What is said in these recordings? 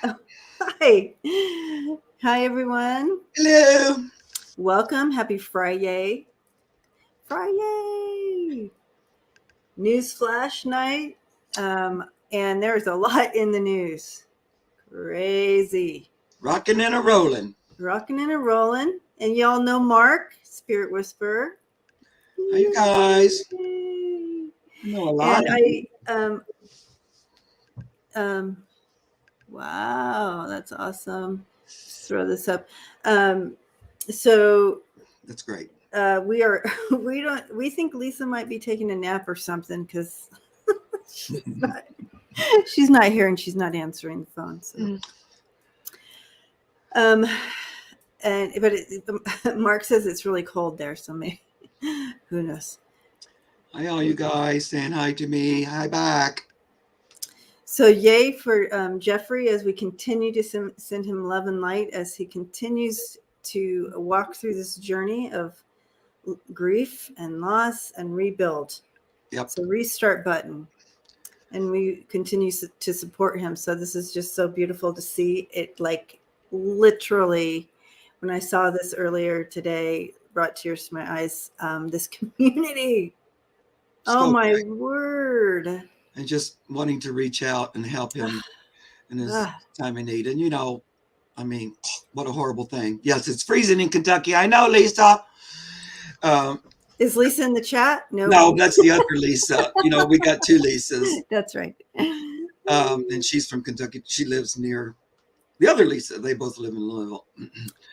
Oh, hi. Hi, everyone. Hello. Welcome. Happy Fri-Yay. Fri-Yay. News flash night. And there's a lot in the news. Crazy. Rocking and a rolling. Rocking and a rolling. And y'all know Mark, Spirit Whisperer. How you guys? Yay. I know a lot And of you. Wow, that's awesome. Just throw this up. So That's great. we think Lisa might be taking a nap or something because she's not here and she's not answering the phone. So Mark says it's really cold there, so maybe who knows. Hi, all you guys saying hi to me. Hi back. So yay for Jeffrey as we continue to send him love and light as he continues to walk through this journey of grief and loss and rebuild. Yep. So restart button. And we continue to support him. So this is just so beautiful to see it. Like literally, when I saw this earlier today, brought tears to my eyes. This community. Oh my word. And just wanting to reach out and help him in his time of need. And I mean, what a horrible thing. Yes, it's freezing in Kentucky. I know, Lisa. Is Lisa in the chat? No, that's the other Lisa. We got two Lisas. That's right. And she's from Kentucky. She lives near the other Lisa. They both live in Louisville.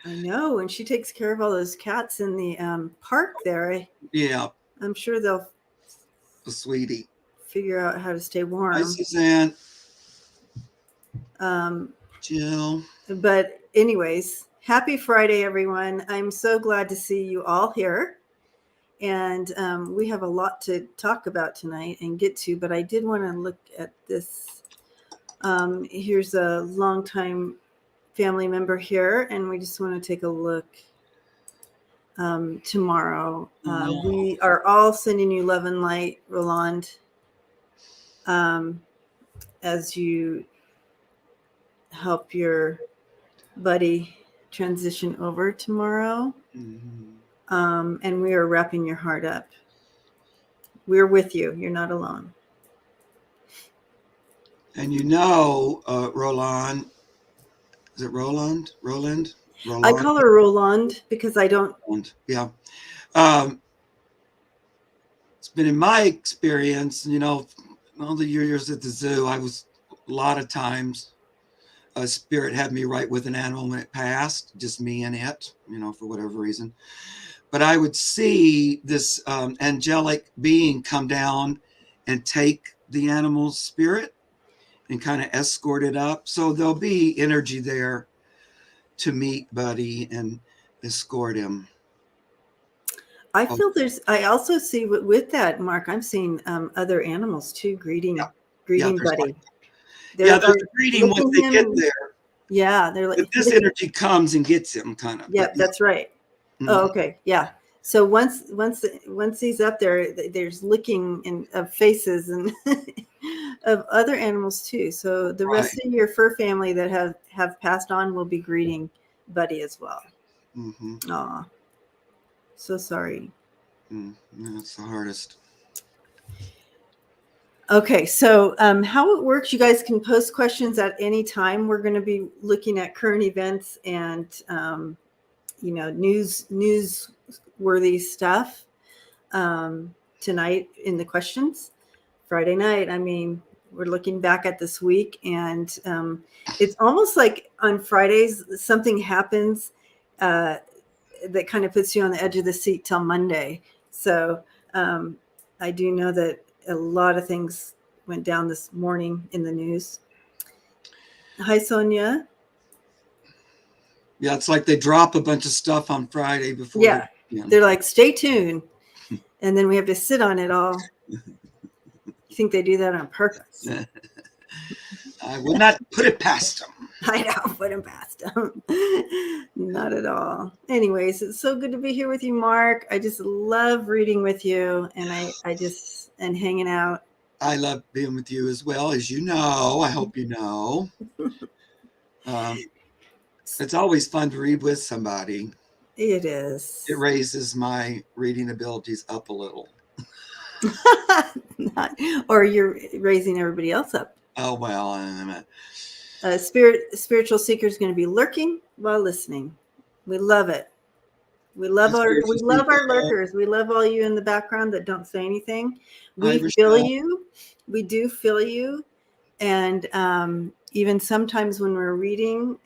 I know. And she takes care of all those cats in the park there. Yeah. I'm sure they'll sweetie figure out how to stay warm. Hi, Suzanne. Jill. But anyways, happy Friday, everyone. I'm so glad to see you all here. And we have a lot to talk about tonight and get to, but I did want to look at this. Here's a longtime family member here, and we just want to take a look tomorrow. We are all sending you love and light, Roland, as you help your buddy transition over tomorrow. Mm-hmm. And we are wrapping your heart up. We're with you. You're not alone. And Roland, is it Roland? Roland? I call her Roland because I don't. Yeah. It's been in my experience, all the years at the zoo, I was a lot of times a spirit had me right with an animal when it passed, just me and it, for whatever reason. But I would see this angelic being come down and take the animal's spirit and kind of escort it up. So there'll be energy there to meet Buddy and escort him. I feel I also see with that, Mark, I'm seeing other animals too greeting Buddy. They're greeting once they get there. Yeah, they're like. But this energy comes and gets him, kind of. Yeah, that's right. Mm-hmm. Oh, okay, yeah. So once he's up there, there's licking of faces and of other animals too. So the rest of your fur family that have passed on will be greeting Buddy as well. Mm-hmm. Aw, so sorry. That's the hardest. Okay, so how it works, you guys can post questions at any time. We're going to be looking at current events and newsworthy stuff tonight in the questions. Friday night, I mean, we're looking back at this week, and it's almost like on Fridays something happens that kind of puts you on the edge of the seat till Monday. So I do know that a lot of things went down this morning in the news. Hi, Sonja. Yeah, it's like they drop a bunch of stuff on Friday before. Yeah, they're like, stay tuned. And then we have to sit on it all. You think they do that on purpose? I would not put it past them. I don't put them past them. Not at all. Anyways, it's so good to be here with you, Mark. I just love reading with you, and I just and hanging out. I love being with you as well, as you know. I hope you know. It's always fun to read with somebody. It is. It raises my reading abilities up a little. Or you're raising everybody else up. Oh, well. Spiritual seeker is going to be lurking while listening. We love it. We love our lurkers. We love all you in the background that don't say anything. We feel you. We do feel you. And even sometimes when we're reading,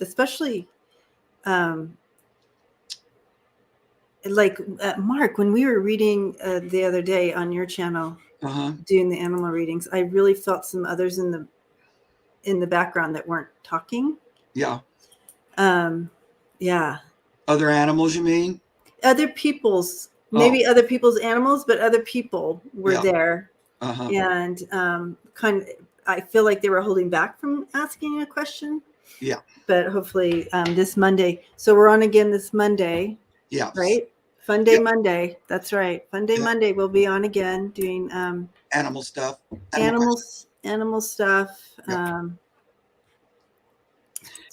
especially like Mark, when we were reading the other day on your channel, doing the animal readings, I really felt some others in the background that weren't talking. Yeah. Yeah. Other animals, you mean? Other people's, maybe other people's animals, but other people were there. And I feel like they were holding back from asking a question. Yeah. But hopefully this Monday. So we're on again this Monday. Yeah. Right? Fun Day Monday. That's right. Fun Day Monday. We'll be on again doing animal stuff. Animal stuff.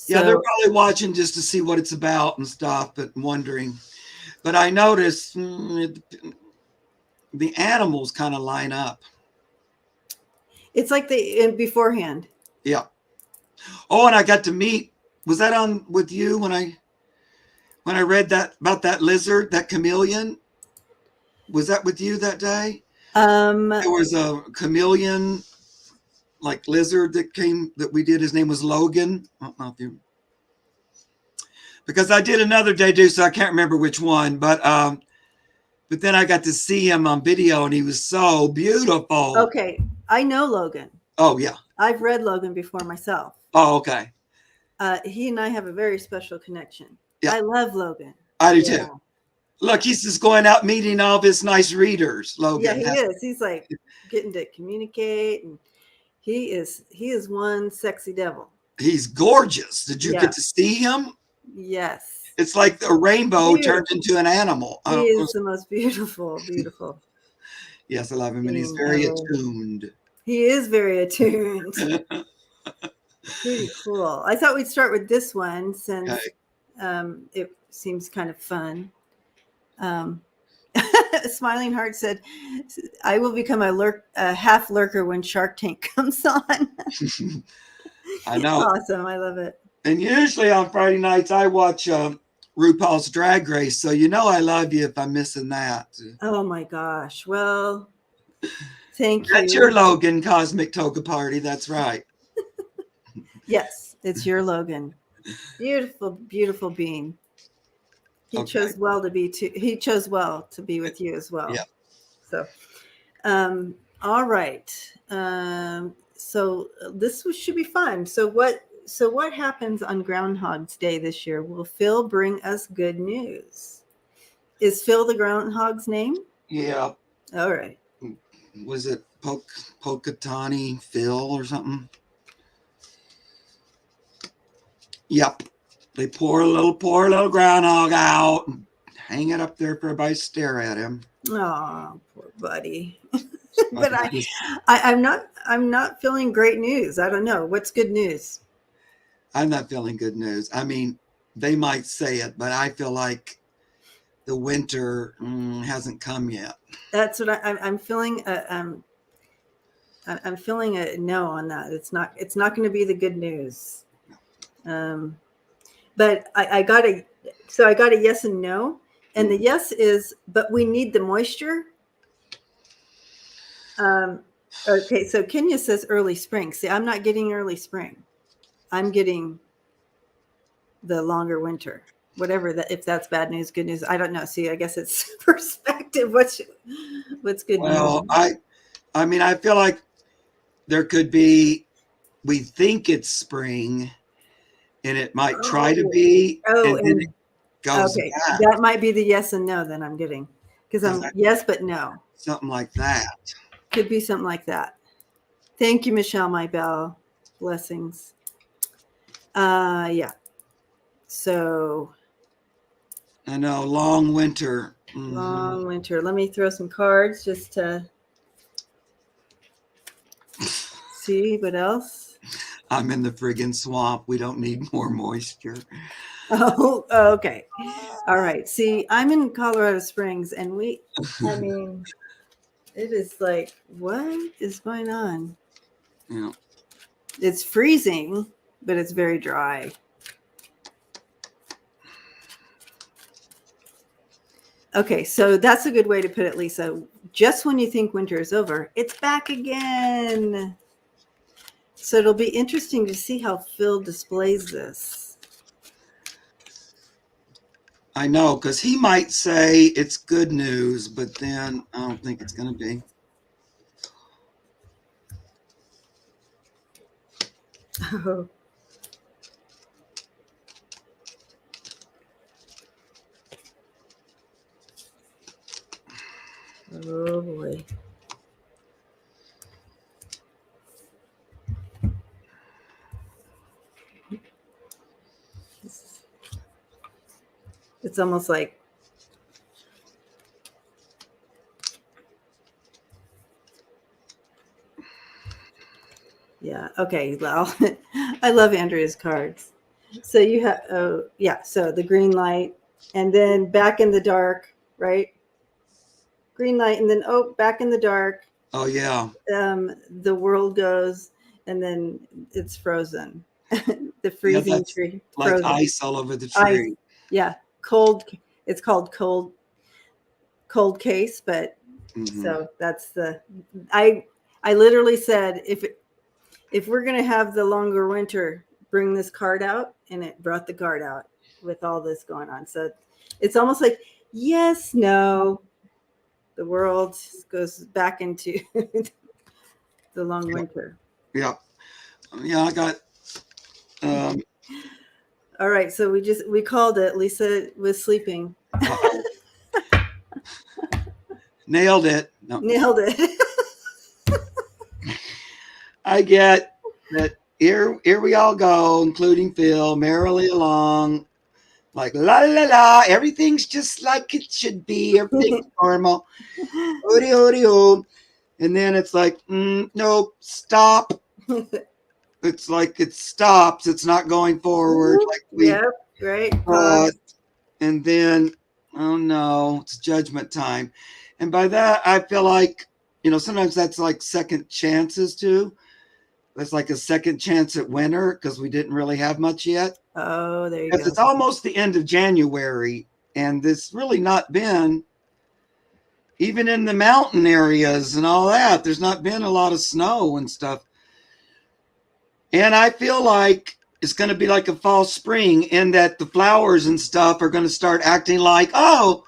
Yeah, they're probably watching just to see what it's about and stuff, but wondering. But I noticed the animals kind of line up. It's like beforehand. Yeah. Oh, and I got to meet. Was that on with you when I read that about that lizard, that chameleon? Was that with you that day? There was a chameleon, like lizard that we did. His name was Logan. I don't know if you, because I did another day too, so I can't remember which one. But then I got to see him on video, and he was so beautiful. Okay, I know Logan. Oh yeah, I've read Logan before myself. Oh okay. He and I have a very special connection. Yeah. I love Logan. I do too. Look, he's just going out meeting all of his nice readers. Logan. Yeah, he is. He's like getting to communicate, and he is one sexy devil. He's gorgeous. Did you get to see him? Yes. It's like a rainbow turned into an animal. He is the most beautiful. Yes, I love him, and he's very attuned. He is very attuned. Pretty cool. I thought we'd start with this one since it seems kind of fun. Smiling Heart said, I will become a half lurker when Shark Tank comes on. I know. Awesome. I love it. And usually on Friday nights, I watch RuPaul's Drag Race. So you know I love you if I'm missing that. Oh, my gosh. Well, thank you. That's your Logan Cosmic Toga Party. That's right. Yes, it's your Logan. Beautiful, beautiful being. He chose well to be he chose well to be with you as well. Yeah. So, all right. So this should be fun. So what happens on Groundhog's Day this year? Will Phil bring us good news? Is Phil the Groundhog's name? Yeah. All right. Was it Pocatani Phil or something? Yep. They pour a little groundhog out and hang it up there for everybody to stare at him. Oh, poor buddy. But I'm not feeling great news. I don't know. What's good news? I'm not feeling good news. I mean, they might say it, but I feel like the winter hasn't come yet. That's what I'm feeling. I'm feeling a no on that. It's not going to be the good news. But I got a yes and no, and the yes is, but we need the moisture. Okay, so Kenya says early spring. See, I'm not getting early spring. I'm getting the longer winter. Whatever that, if that's bad news, good news, I don't know. See, I guess it's perspective. What's good news? Well, I mean, I feel like there could be. We think it's spring. And it might try to be, and then it goes back. That might be the yes and no that I'm getting. Because I'm yes, but no. Something like that. Could be something like that. Thank you, Michelle, my bell. Blessings. Yeah. So. I know, long winter. Mm-hmm. Long winter. Let me throw some cards just to see what else. I'm in the friggin' swamp. We don't need more moisture. Oh, okay. All right. See, I'm in Colorado Springs, and I mean, it is like, what is going on? Yeah. It's freezing, but it's very dry. Okay, so that's a good way to put it, Lisa. Just when you think winter is over, it's back again. So it'll be interesting to see how Phil displays this. I know, because he might say it's good news, but then I don't think it's going to be. Oh. Oh boy. It's almost like, yeah. Okay. Well, I love Andrea's cards. So you have, oh yeah. So the green light, and then back in the dark, right? Green light, and then back in the dark. Oh, yeah. The world goes, and then it's frozen. The freezing tree, like frozen. ice all over the Ice. tree. Yeah, cold. It's called cold case, but so that's I literally said, if we're gonna have the longer winter, bring this card out, and it brought the card out with all this going on. So it's almost like, yes, no, the world goes back into the long winter. Yeah. Yeah, I got all right, so we called it. Lisa was sleeping. nailed it. No. Nailed it. I get that here we all go, including Phil, merrily along, like la la la, everything's just like it should be, everything's normal. Hooty hooty hoo. And then it's like, no, stop. It's like it stops, it's not going forward. Like yep, right. And then, oh no, it's judgment time. And by that, I feel like, sometimes that's like second chances too. It's like a second chance at winter because we didn't really have much yet. Oh, there you go. It's almost the end of January, and this really not been, even in the mountain areas and all that, there's not been a lot of snow and stuff. And I feel like it's going to be like a fall spring in that the flowers and stuff are going to start acting like, oh,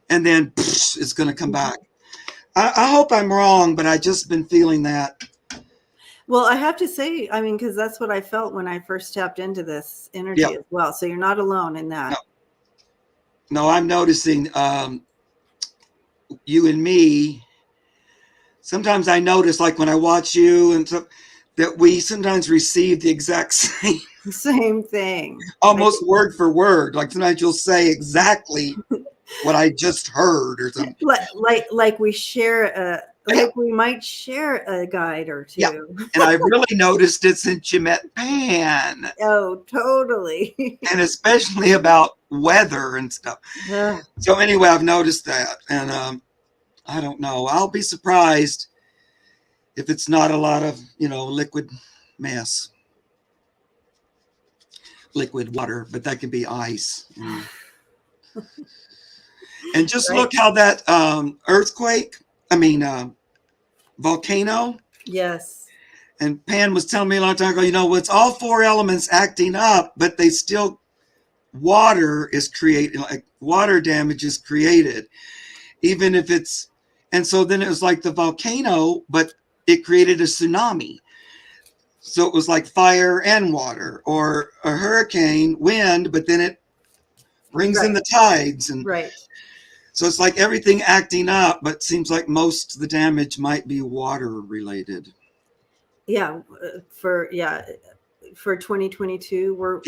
and then it's going to come back. I hope I'm wrong, but I just been feeling that. Well, I have to say, I mean, because that's what I felt when I first tapped into this energy as well. So you're not alone in that. No, I'm noticing you and me. Sometimes I notice, like when I watch you and stuff, that we sometimes receive the exact same thing. Almost word for word. Like sometimes you'll say exactly what I just heard or something. Like we share we might share a guide or two. Yeah. And I've really noticed it since you met Pan. Oh, totally. And especially about weather and stuff. So anyway, I've noticed that. And I don't know. I'll be surprised if it's not a lot of, liquid mess. Liquid water, but that could be ice. And just look how that volcano. Yes. And Pan was telling me a long time ago, it's all four elements acting up, but water is created, like water damage is created, even if it's, and so then it was like the volcano, but it created a tsunami. So it was like fire and water, or a hurricane, wind, but then it brings in the tides. And so it's like everything acting up, but it seems like most of the damage might be water related. Yeah. For 2022, we're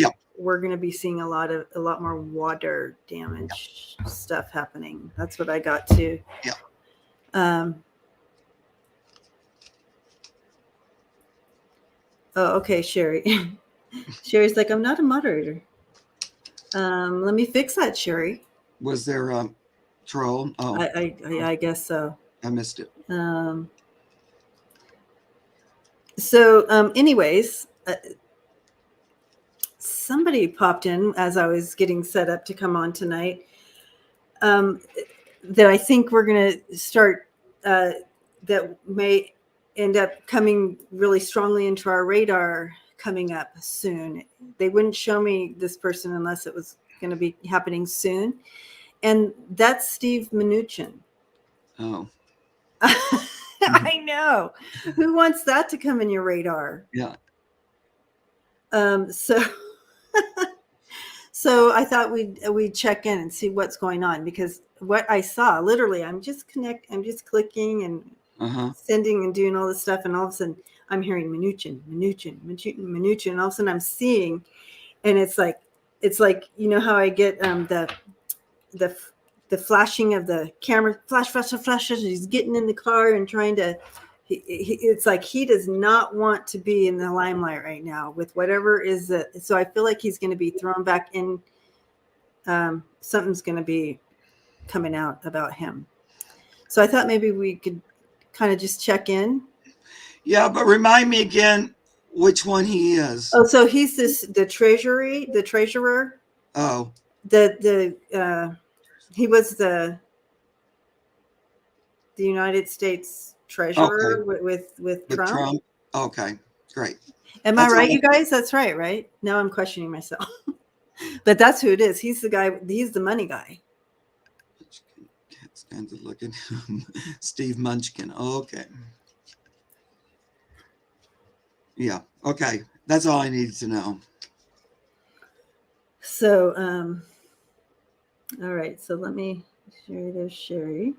going to be seeing a lot more water damage stuff happening. That's what I got too. Yeah. Oh, okay, Sherry. Sherry's like, I'm not a moderator. Let me fix that, Sherry. Was there a troll? Oh, I guess so. I missed it. Anyways, somebody popped in as I was getting set up to come on tonight. That I think we're going to start, that may end up coming really strongly into our radar coming up soon. They wouldn't show me this person unless it was going to be happening soon. And that's Steve Mnuchin. Oh. I know. Who wants that to come in your radar? Yeah. So I thought we'd check in and see what's going on, because what I saw, literally, I'm just clicking and sending and doing all this stuff, and all of a sudden I'm hearing Mnuchin, and all of a sudden I'm seeing, and it's like you know how I get the flashing of the camera, flash. He's getting in the car and trying to. It's like he does not want to be in the limelight right now with whatever is it. So I feel like he's going to be thrown back in. Something's going to be coming out about him. So I thought maybe we could kind of just check in. Yeah, but remind me again which one he is. Oh, so he's the treasurer. Oh, he was the United States treasurer with Trump. Okay, great. Am I right, you guys? That's right? Now I'm questioning myself. But that's who it is. He's the guy. He's the money guy. Can't stand to look at him. Steve Mnuchin. Okay. Yeah. Okay. That's all I needed to know. So, all right. So let me share. There's Sherry.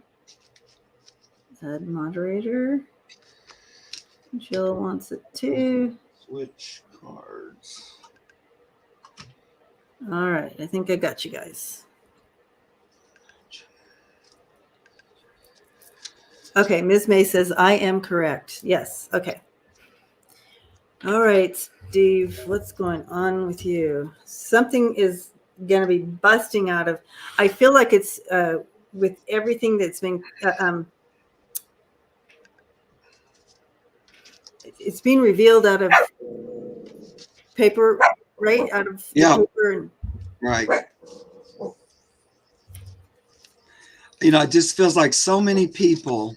Add moderator. Jill wants it too. Switch cards. All right. I think I got you guys. Okay. Ms. May says, I am correct. Yes. Okay. All right, Steve, what's going on with you? Something is going to be busting out of. I feel like it's with everything that's been. It's being revealed out of paper, right? Out of paper and. Right. You know, it just feels like so many people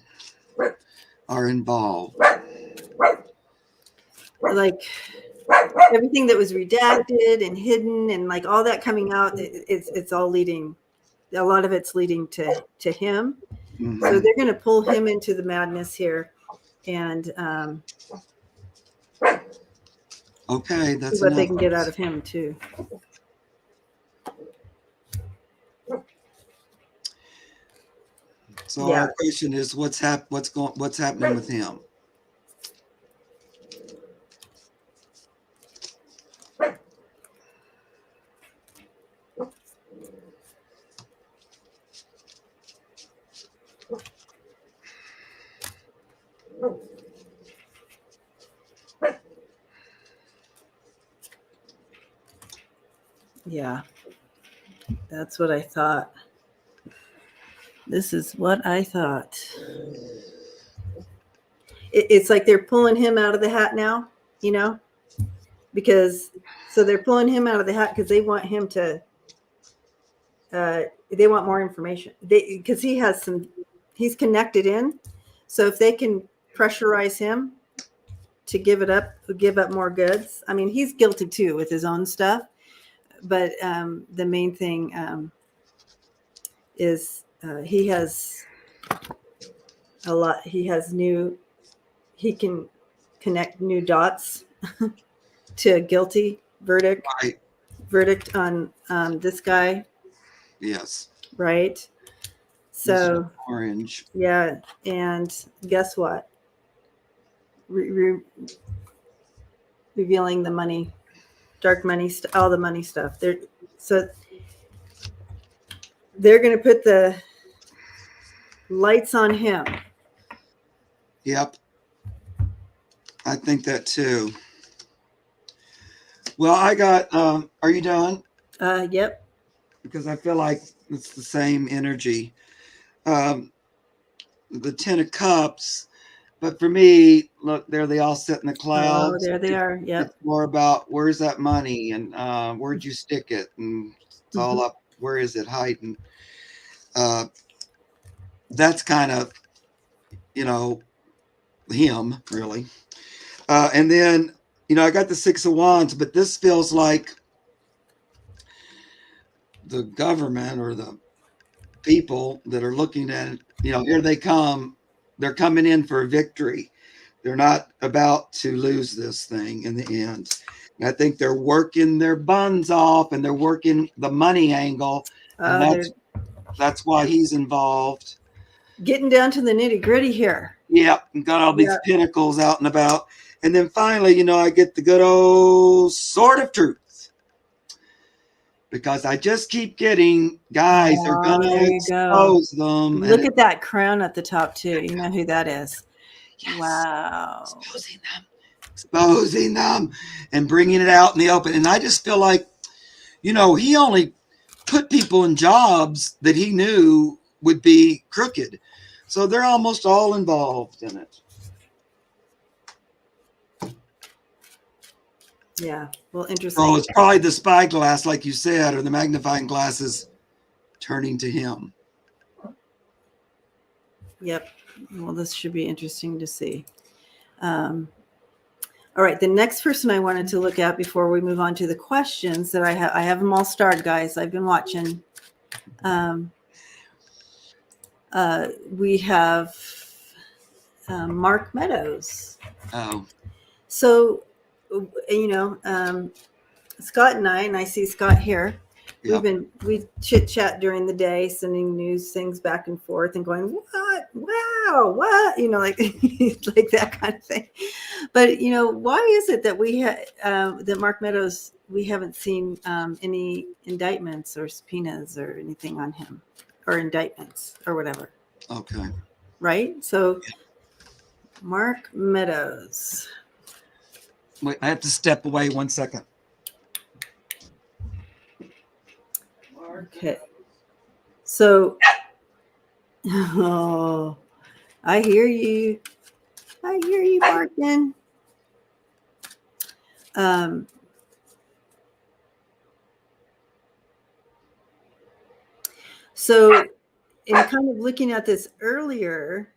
are involved. Like everything that was redacted and hidden and like all that coming out, it's all leading. A lot of it's leading to him. Mm-hmm. So they're going to pull him into the madness here, and okay, that's see what they can get out of him too. So our question is, what's happening with him? Yeah, that's what I thought. This is what I thought. It's like they're pulling him out of the hat now, you know, because they're pulling him out of the hat because they want him to. They want more information. Because he's connected in. So if they can pressurize him to give up more goods. I mean, he's guilty too with his own stuff. But the main thing is he has a lot. He can connect new dots to a guilty verdict. Right. Verdict on this guy. Yes. Right. So orange. Yeah, and guess what? Revealing the money, dark money, all the money stuff. They're going to put the lights on him. Yep. I think that too. Well, I got, are you done? Yep. Because I feel like it's the same energy. Um, the 10 of Cups, but for me, look, there they all sit in the Oh, clouds. there they are. It's Yep. more about where's that money and where'd you stick it? And it's all Mm-hmm. up, where is it hiding? Uh, that's kind of, you know, him, really. And then, I got the 6 of Wands, but this feels like the government or the people that are looking at, here they come. They're coming in for a victory. They're not about to lose this thing in the end. And I think they're working their buns off and they're working the money angle. And They're that's why he's involved. getting down to the nitty gritty here. Yeah, and got all these Yeah. pinnacles out and about. And then finally, I get the good old sword of truth. Because I just keep getting, guys, they're going There to you go. expose them. Look at that crown at the top too. You know who that is. Yes, Wow. exposing them and bringing it out in the open. And I just feel like, he only put people in jobs that he knew would be crooked. So they're almost all involved in it. Yeah. Well, interesting. So it's probably the spyglass, like you said, or the magnifying glasses turning to him. Yep. Well, this should be interesting to see. All right. The next person I wanted to look at before we move on to the questions that I have them all starred, guys. I've been watching. We have Mark Meadows. Oh. So, Scott and I see Scott here. Yep. We chit chat during the day, sending news things back and forth and going, what? Wow, what? Like like that kind of thing. But why is it that that Mark Meadows, we haven't seen any indictments or subpoenas or anything on him, or indictments or whatever? Okay. Right. So, Mark Meadows. Wait, I have to step away 1 second. Okay. So, oh, I hear you. I hear you barking. So, in kind of looking at this earlier,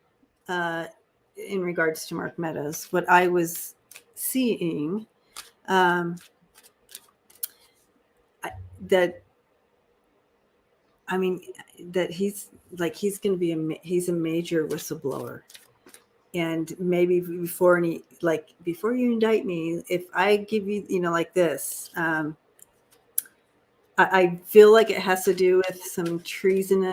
in regards to Mark Meadows, what I was seeing, that he's going to be he's a major whistleblower. And maybe before you indict me, if I give you, like this, I feel like it has to do with some treason,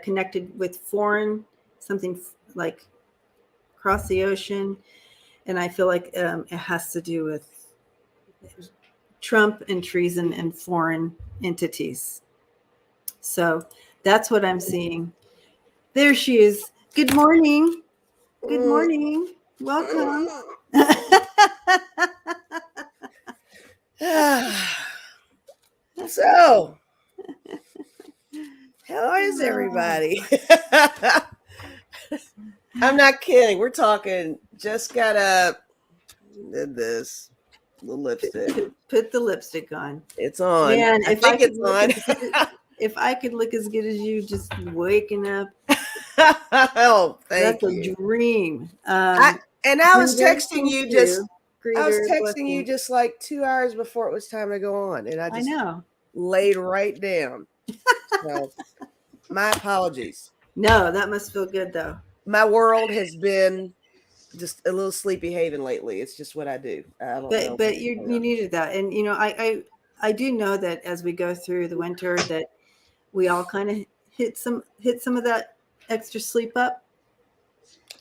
connected with foreign, something like across the ocean. And I feel like it has to do with Trump and treason and foreign entities. So that's what I'm seeing. There she is. Good morning. Good morning. Welcome. So, how is everybody? I'm not kidding. We're talking, just got up, did this, the lipstick. Put the lipstick on. It's on. Man, I think it's on. If I could look as good as you, just waking up. Oh, thank That's you. A dream. I was texting you just. I was texting blessing. you just like 2 hours before it was time to go on, and I just laid right down. So, my apologies. No, that must feel good though. My world has been just a little sleepy haven lately. It's just what I do. I don't know. But you needed that, and I do know that as we go through the winter, that we all kind of hit some of that extra sleep up.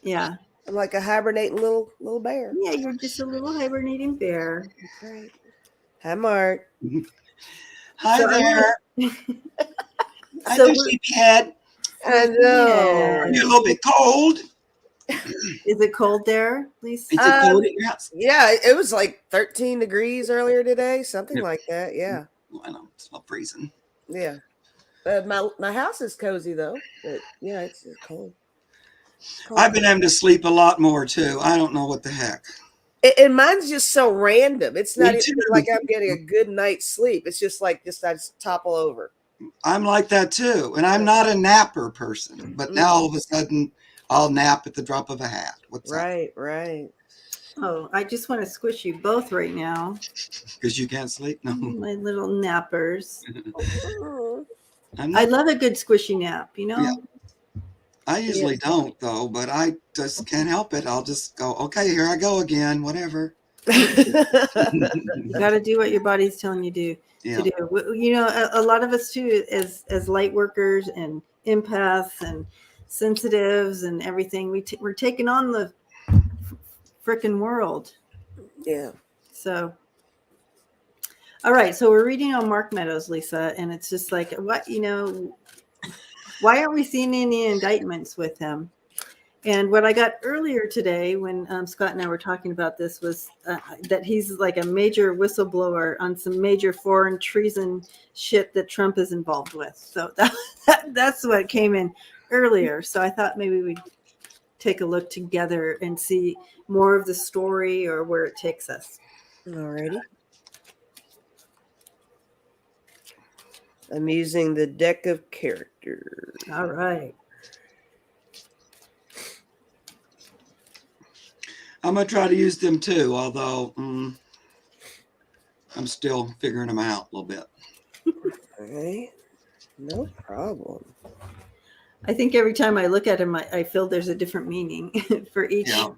Yeah. I'm like a hibernating little bear. Yeah, you're just a little hibernating bear. That's right. Hi, Mark. Hi there. So sleepyhead. I know. You're a little bit cold. Is it cold there, Lisa? Is it cold at your house? Yeah, it was like 13 degrees earlier today, something like that. Yeah. I know, it's not freezing. Yeah. My house is cozy though, but yeah, it's cold. I've been having to sleep a lot more too. I don't know what the heck. And mine's just so random. It's not Me even too. like I'm getting a good night's sleep. It's just like I just topple over. I'm like that too. And I'm not a napper person, but now all of a sudden I'll nap at the drop of a hat. What's that? Right. Oh, I just want to squish you both right now. Because you can't sleep? No. My little nappers. I'm I love a good squishy nap, you know? Yeah. I usually don't though, but I just can't help it. I'll just go, okay, here I go again, whatever. You got to do what your body's telling you to do. You know, a lot of us too, as light workers and empaths and sensitives and everything, we're taking on the frickin' world. Yeah. So, all right. So we're reading on Mark Meadows, Lisa, and it's just like, what, you know, why aren't we seeing any indictments with him? And what I got earlier today when Scott and I were talking about this was that he's like a major whistleblower on some major foreign treason shit that Trump is involved with. So that's what came in earlier. So I thought maybe we'd take a look together and see more of the story or where it takes us. Alrighty. I'm using the deck of characters. All right. I'm going to try to use them too, although I'm still figuring them out a little bit. Okay. No problem. I think every time I look at him, I feel there's a different meaning for each. Yeah.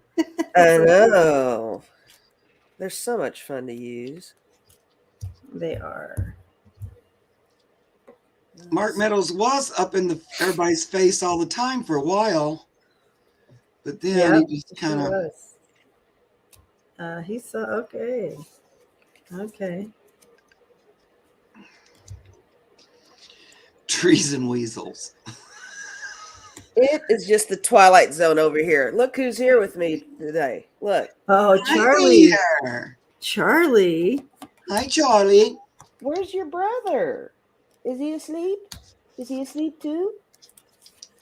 I know. They're so much fun to use. They are. Mark Meadows was up in everybody's face all the time for a while, but then he just kind of. He saw. Okay. Trees and weasels. It is just the Twilight Zone over here. Look who's here with me today. Look. Oh, Charlie. Hi, Charlie. Hi, Charlie. Where's your brother? Is he asleep? Is he asleep too?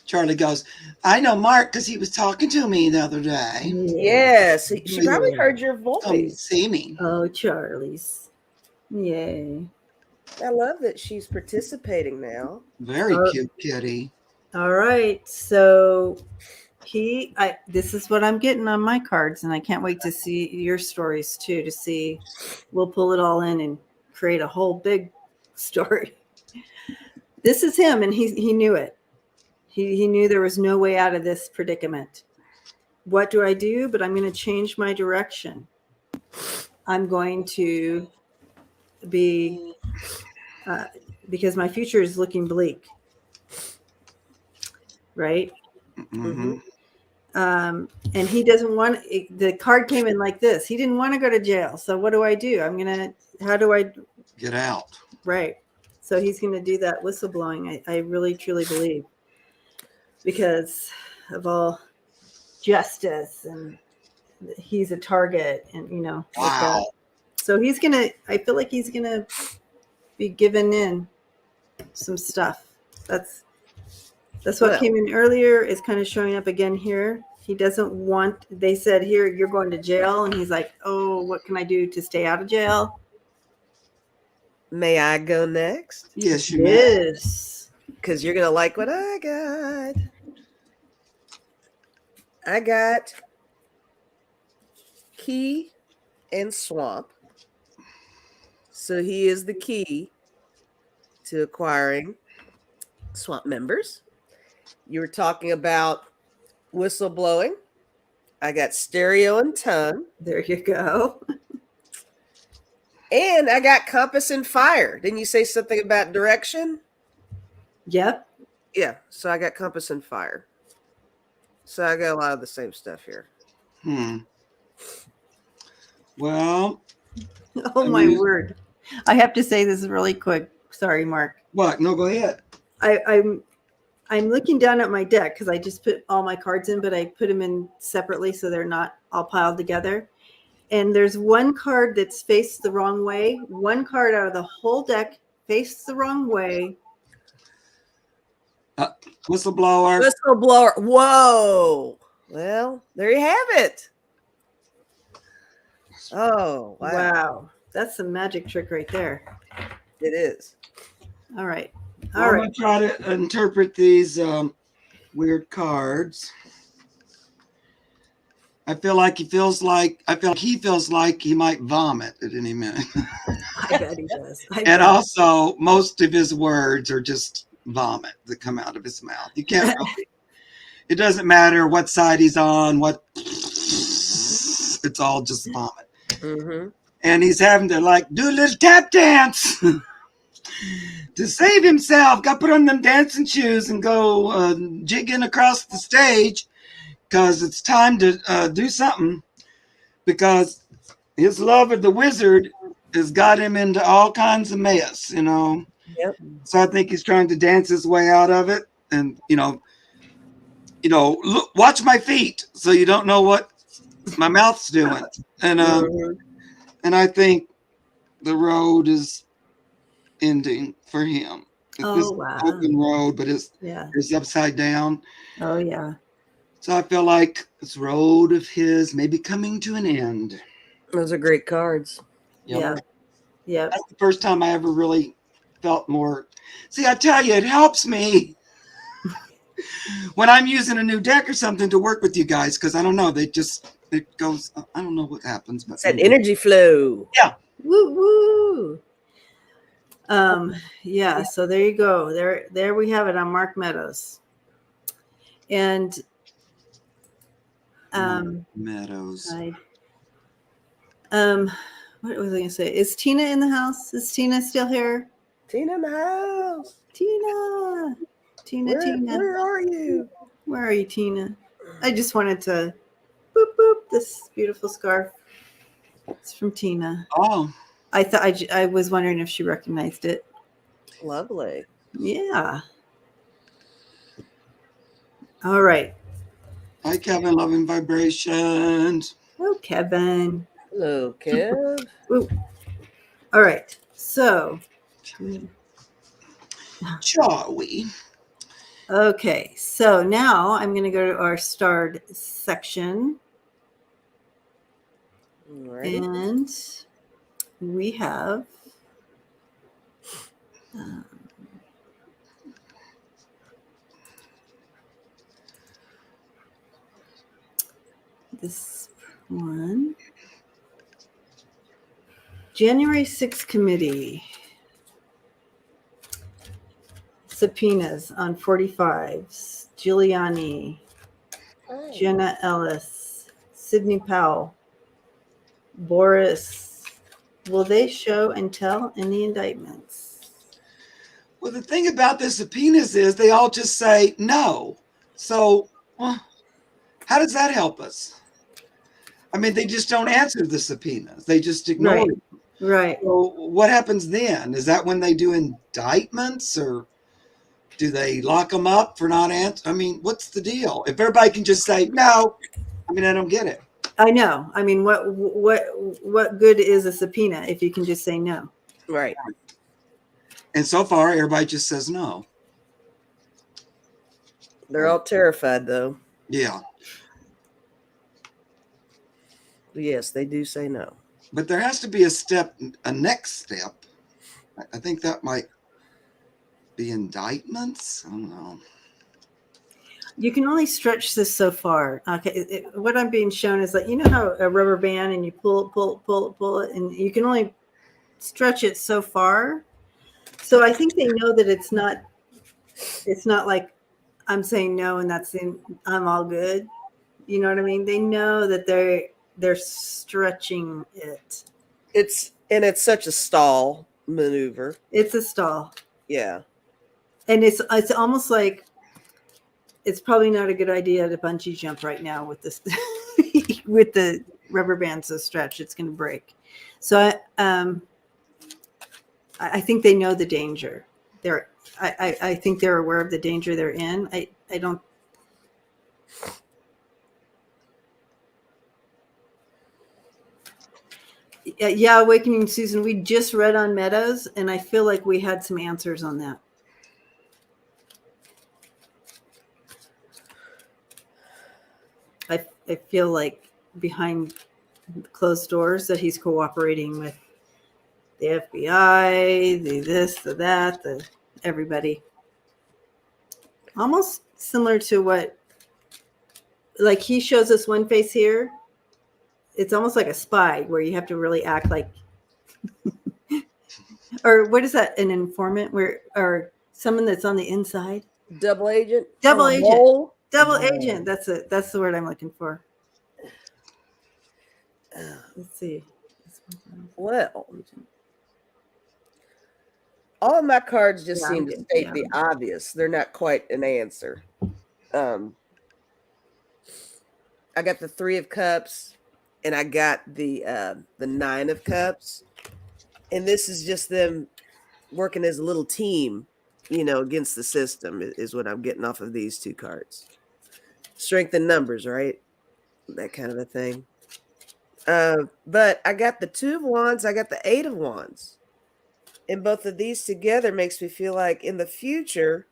Charlie goes, I know Mark because he was talking to me the other day. Yes. She probably heard your voice. Come see me. Oh, Charlie's. Yay. I love that she's participating now. Very cute kitty. All right. So this is what I'm getting on my cards, and I can't wait to see your stories too, to see, we'll pull it all in and create a whole big story. This is him, and he knew it. He knew there was no way out of this predicament. What do I do? But I'm going to change my direction. I'm going to be, because my future is looking bleak. Right? Mm-hmm. And he doesn't want, the card came in like this. He didn't want to go to jail. So what do I do? How do I get out? Right. So he's going to do that whistleblowing. I really, truly believe, because of all justice, and he's a target, and, you know, wow. Like that. So I feel like he's going to be given in some stuff. That's what came in earlier, is kind of showing up again here. He doesn't want, they said, here, you're going to jail. And he's like, oh, what can I do to stay out of jail? May I go next? Yes, you may. Because you're going to like what I got. I got key and swamp. So he is the key to acquiring swamp members. You were talking about whistleblowing. I got stereo and tongue. There you go. And I got compass and fire. Didn't you say something about direction? Yep. Yeah. So I got compass and fire. So I got a lot of the same stuff here. Well. Oh, my word. I have to say this really quick. Sorry, Mark. What? No, go ahead. I'm looking down at my deck because I just put all my cards in, but I put them in separately so they're not all piled together. And there's one card that's faced the wrong way. One card out of the whole deck faced the wrong way. Whistleblower. Whistleblower. Whoa. Well, there you have it. Oh, wow. Wow. That's a magic trick right there. It is. All right. All right. I'm going to try to interpret these weird cards. I feel like he feels like he might vomit at any minute. I bet he does. And also, most of his words are just vomit that come out of his mouth. You can't really, it doesn't matter what side he's on, it's all just vomit. Mm-hmm. And he's having to like do a little tap dance to save himself. Got to put on them dancing shoes and go jigging across the stage because it's time to do something, because his love of the wizard has got him into all kinds of mess, you know. Yep. So I think he's trying to dance his way out of it. And, look, watch my feet so you don't know what my mouth's doing. And and I think the road is ending for him. It's wow. Open road, but it's upside down. Oh, yeah. So I feel like this road of his may be coming to an end. Those are great cards. Yep. Yeah. That's the first time I ever really felt more. See, I tell you, it helps me when I'm using a new deck or something to work with you guys, because I don't know, it goes, I don't know what happens, but it's an energy flow. Yeah. Woo woo. Yeah, so there you go. There we have it on Mark Meadows. And Meadows. What was I gonna say? Is Tina in the house? Is Tina still here? Tina in the house. Tina. Where are you? Where are you, Tina? I just wanted to boop boop this beautiful scarf. It's from Tina. Oh. I thought I was wondering if she recognized it. Lovely. Yeah. All right. Hi, Kevin. Loving vibrations. Oh, Kevin. Hello, Kev. Ooh. All right. So. Shall we? Okay. So now I'm going to go to our starred section. Right. And we have this one. January 6th committee. Subpoenas on 45s. Giuliani. Hi. Jenna Ellis. Sidney Powell. Boris. Will they show and tell in the indictments? Well, the thing about the subpoenas is they all just say no. So how does that help us? I mean, they just don't answer the subpoenas. They just ignore it. Right. So what happens then? Is that when they do indictments, or do they lock them up for not answering? I mean, what's the deal? If everybody can just say no, I mean, I don't get it. I know. I mean, what good is a subpoena if you can just say no? Right. And so far, everybody just says no. They're all terrified, though. Yeah. Yes, they do say no. But there has to be a next step. I think that might be indictments. I don't know. You can only stretch this so far. Okay, what I'm being shown is like, you know how a rubber band and you pull it, and you can only stretch it so far. So I think they know that it's not like I'm saying no and I'm all good. You know what I mean? They know that they're stretching it. It's such a stall maneuver. It's a stall. Yeah. And it's almost like it's probably not a good idea to bungee jump right now with this with the rubber band so stretched, it's going to break. So I think they know the danger. I think they're aware of the danger they're in. I don't. Yeah, Awakening Susan, we just read on Meadows, and I feel like we had some answers on that. I feel like behind closed doors that he's cooperating with the FBI, the this, the that, the everybody. Almost similar to what, like he shows us one face here. It's almost like a spy where you have to really act like, or what is that? An informant or someone that's on the inside? Double agent? Double agent. Mole? Double agent. That's the word I'm looking for. Let's see. Well, all of my cards just seem to state the obvious. They're not quite an answer. I got the 3 of Cups, and I got the 9 of Cups, and this is just them working as a little team, against the system is what I'm getting off of these 2 cards. Strength in numbers, right? That kind of a thing. But I got the 2 of Wands. I got the 8 of Wands. And both of these together makes me feel like in the future,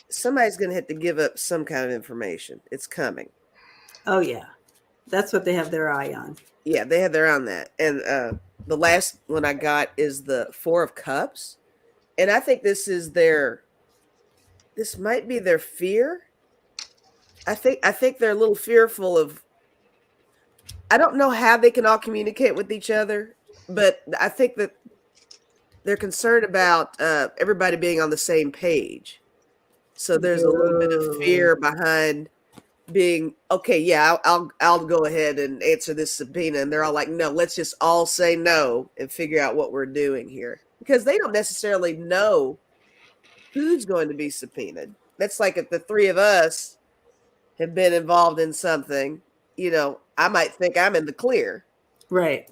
somebody's going to have to give up some kind of information. It's coming. Oh, yeah. That's what they have their eye on. Yeah, they have their eye on that. And the last one I got is the 4 of Cups. And I think this might be their fear. I think they're a little fearful of, I don't know how they can all communicate with each other, but I think that they're concerned about everybody being on the same page. So there's a little bit of fear behind being, okay, yeah, I'll go ahead and answer this subpoena. And they're all like, no, let's just all say no and figure out what we're doing here. Because they don't necessarily know who's going to be subpoenaed. That's like if the 3 of us have been involved in something, I might think I'm in the clear. Right.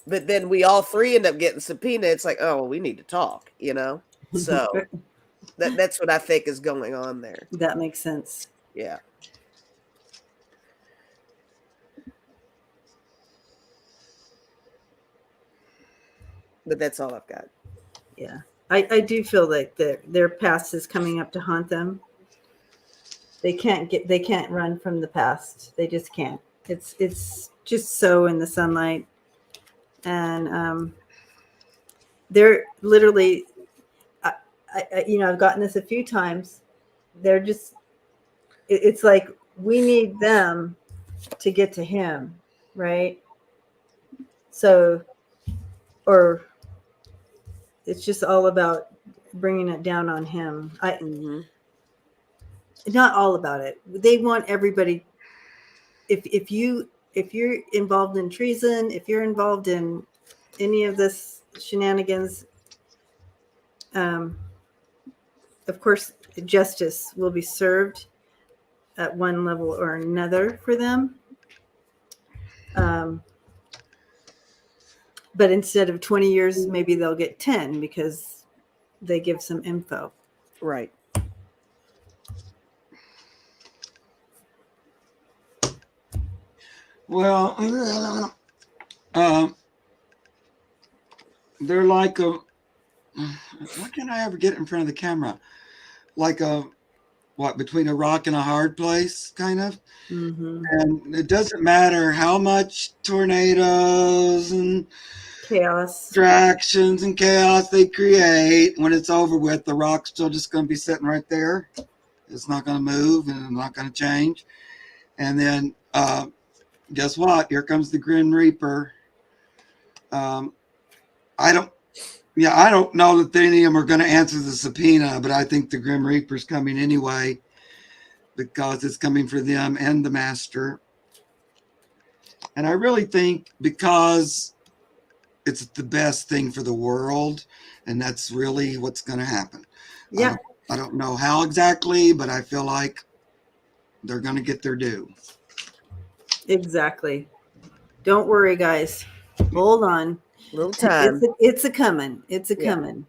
But then we all 3 end up getting subpoenaed. It's like, oh, we need to talk, So that's what I think is going on there. That makes sense. Yeah. But that's all I've got. Yeah. I do feel like their past is coming up to haunt them. They can't run from the past. They just can't. It's just so in the sunlight. And they're literally, I've gotten this a few times. They're just, it's like we need them to get to him, right? So, or it's just all about bringing it down on him. Not all about it. They want everybody. If you're involved in treason, if you're involved in any of this shenanigans, of course, justice will be served at one level or another for them. But instead of 20 years, maybe they'll get 10 because they give some info. Right. Well, they're like what can I ever get in front of the camera? Like between a rock and a hard place, kind of. Mm-hmm. And it doesn't matter how much tornadoes and chaos, distractions and chaos they create. When it's over with, the rock's still just going to be sitting right there. It's not going to move and it's not going to change. And then guess what? Here comes the Grim Reaper. I don't know that any of them are going to answer the subpoena, but I think the Grim Reaper's coming anyway because it's coming for them and the master. And I really think because it's the best thing for the world, and that's really what's going to happen. Yeah. I don't know how exactly, but I feel like they're going to get their due. Exactly. Don't worry, guys. Hold on. Little time. It's a coming. It's a coming.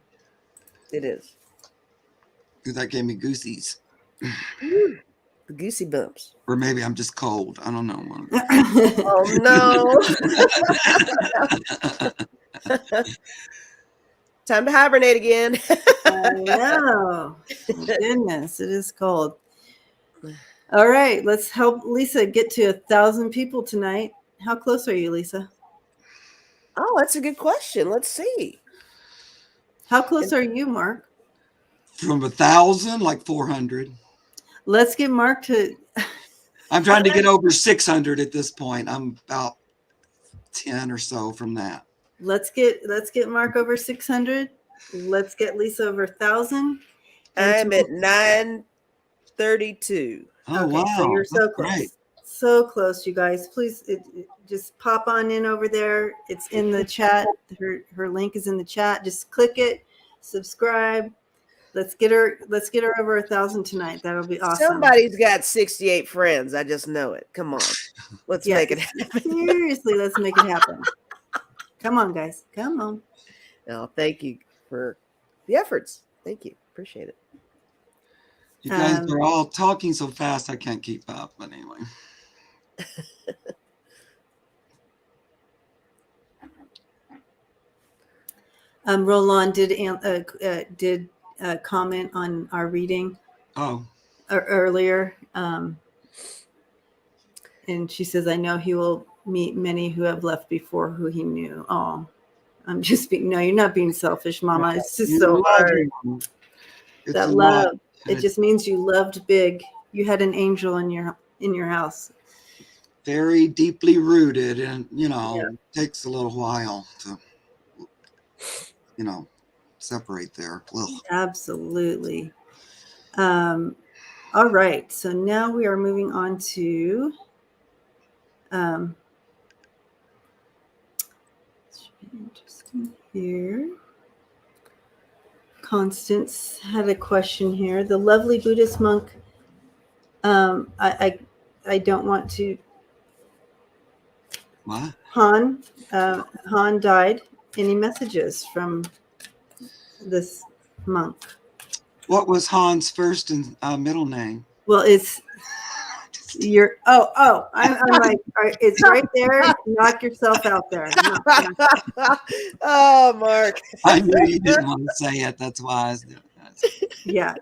It is. That gave me goosies. Ooh, the goosey bumps. Or maybe I'm just cold. I don't know. Oh no. Time to hibernate again. I know. Oh, goodness, it is cold. All right, let's help Lisa get to 1,000 people tonight. How close are you, Lisa? Oh, that's a good question. Let's see. How close are you, Mark? From 1,000, like 400. Let's get Mark to. I'm trying to get over 600 at this point. I'm about 10 or so from that. Let's get Mark over 600. Let's get Lisa over 1,000. I'm at 932. Oh, okay, wow. so you're so That's close. great. So close, you guys. Please just pop on in over there. It's in the chat. Her link is in the chat. Just click it, subscribe. Let's get her over 1,000 tonight. That'll be awesome. Somebody's got 68 friends. I just know it. Come on. Let's make it happen. Seriously, let's make it happen. Come on, guys. Come on. No, thank you for the efforts. Thank you. Appreciate it. You guys are all talking so fast, I can't keep up. But anyway. Roland did comment on our reading. Oh. Earlier. And she says, I know he will meet many who have left before who he knew. Oh, I'm just being, no, you're not being selfish, Mama. It's just so hard. That love, it just means you loved big. You had an angel in your house. Very deeply rooted, and it takes a little while to, separate there. Ugh. Absolutely. All right. So now we are moving on to interesting here. Constance had a question here. The lovely Buddhist monk. I don't want to. What? Han died. Any messages from this monk? What was Han's first and middle name? Well, it's your. I'm like, it's right there. Knock yourself out there. Oh, Mark. I knew you didn't want to say it. That's why I was doing that. Yeah.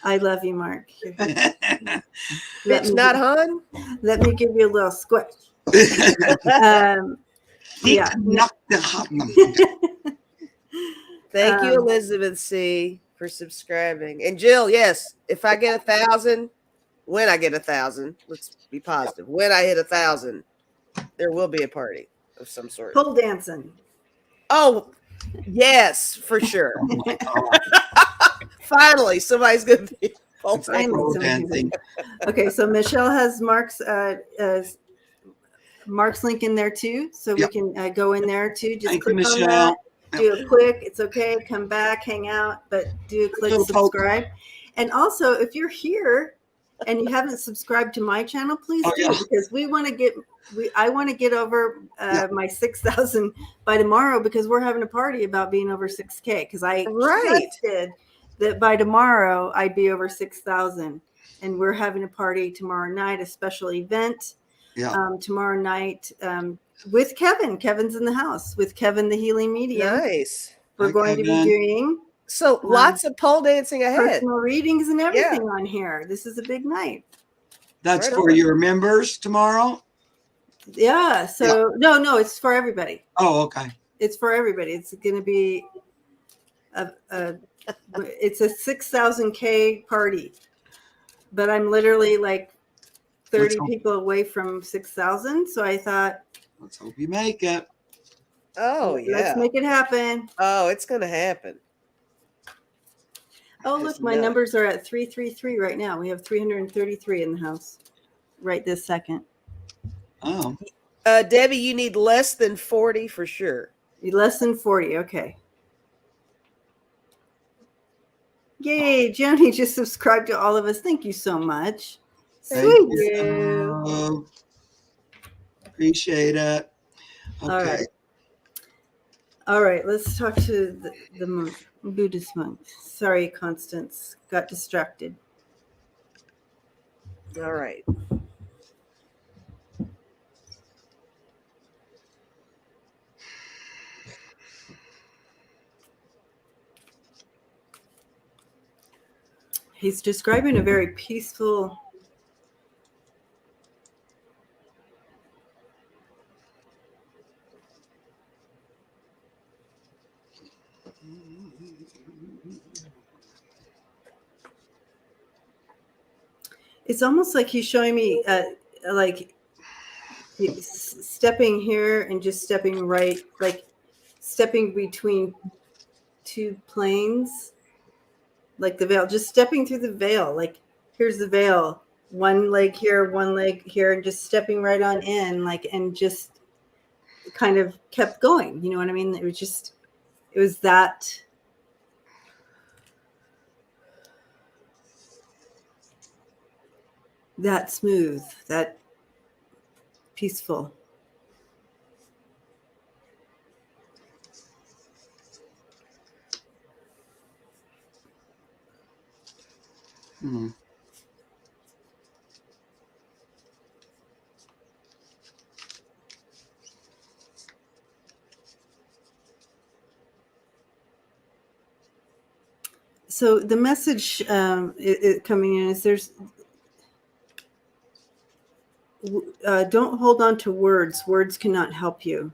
I love you, Mark. Bitch, not Han? Let me give you a little squish. Yeah. Thank you, Elizabeth C., for subscribing. And Jill, yes, if I get 1,000, when I get 1,000, let's be positive. When I hit 1,000, there will be a party of some sort. Pole dancing. Oh, yes, for sure. Finally, somebody's going to be pole dancing. Okay, so Michelle has Mark's link in there too, so we can go in there too. Just click on that. Do a click. It's okay. Come back, hang out, but do a click subscribe. And also, if you're here and you haven't subscribed to my channel, please do, because we want to get. I want to get over my 6,000 by tomorrow, because we're having a party about being over 6K. Because I trusted that by tomorrow I'd be over 6,000, and we're having a party tomorrow night, a special event. Tomorrow night with Kevin. Kevin's in the house with Kevin, the healing medium. Nice. We're going to be doing lots of pole dancing ahead. Personal readings and everything on here. This is a big night. That's for your members tomorrow? Yeah. So no, it's for everybody. Oh, okay. It's for everybody. It's going to be it's a 6,000K party, but I'm literally like 30 people away from 6,000. So I thought, let's hope you make it. Oh, yeah. Let's make it happen. Oh, it's going to happen. Oh, look, my numbers are at 333 right now. We have 333 in the house right this second. Oh. Debbie, you need less than 40 for sure. Less than 40. Okay. Yay. Joni just subscribed to all of us. Thank you so much. Thank you. Appreciate it. Okay. All right, let's talk to the monk, Buddhist monk. Sorry, Constance, got distracted. All right. He's describing a very peaceful. It's almost like he's showing me, like stepping here and just stepping right, like stepping between two planes, like the veil, just stepping through the veil. Like here's the veil, one leg here, one leg here, and just stepping right on in, like, and just kind of kept going. You know what I mean? It was that smooth, that peaceful. Hmm. So the message coming in is don't hold on to words. Words cannot help you.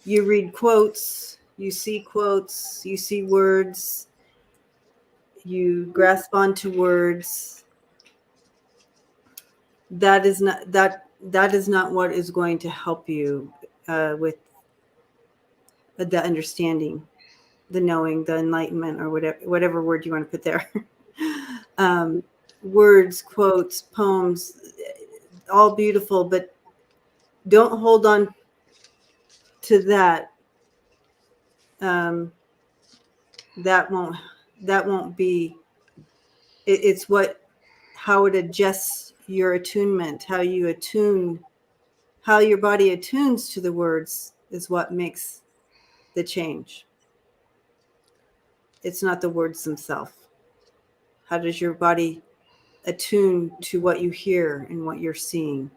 You read quotes, you see words, you grasp onto words. That is not what is going to help you with the understanding, the knowing, the enlightenment, or whatever word you want to put there. Words, quotes, poems, all beautiful, but don't hold on to that. That won't be. It's how it adjusts your attunement, how your body attunes to the words is what makes the change. It's not the words themselves. How does your body attune to what you hear and what you're seeing?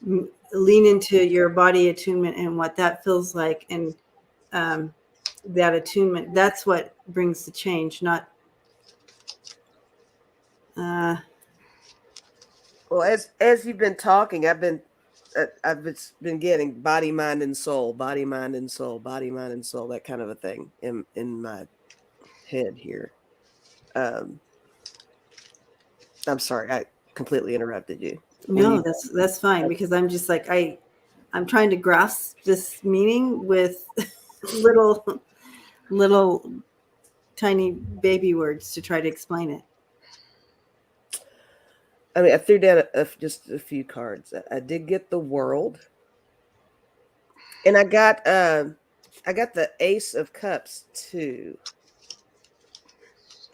Lean into your body attunement and what that feels like, and that attunement, that's what brings the change, not Well, as you've been talking, I've been getting body, mind, and soul, body, mind, and soul, body, mind, and soul, that kind of a thing in my head here. I'm sorry, I completely interrupted you. no, that's fine, because I'm just like I'm trying to grasp this meaning with little tiny baby words to try to explain it. I mean, I threw down just a few cards. I did get the World, and I got the Ace of Cups too.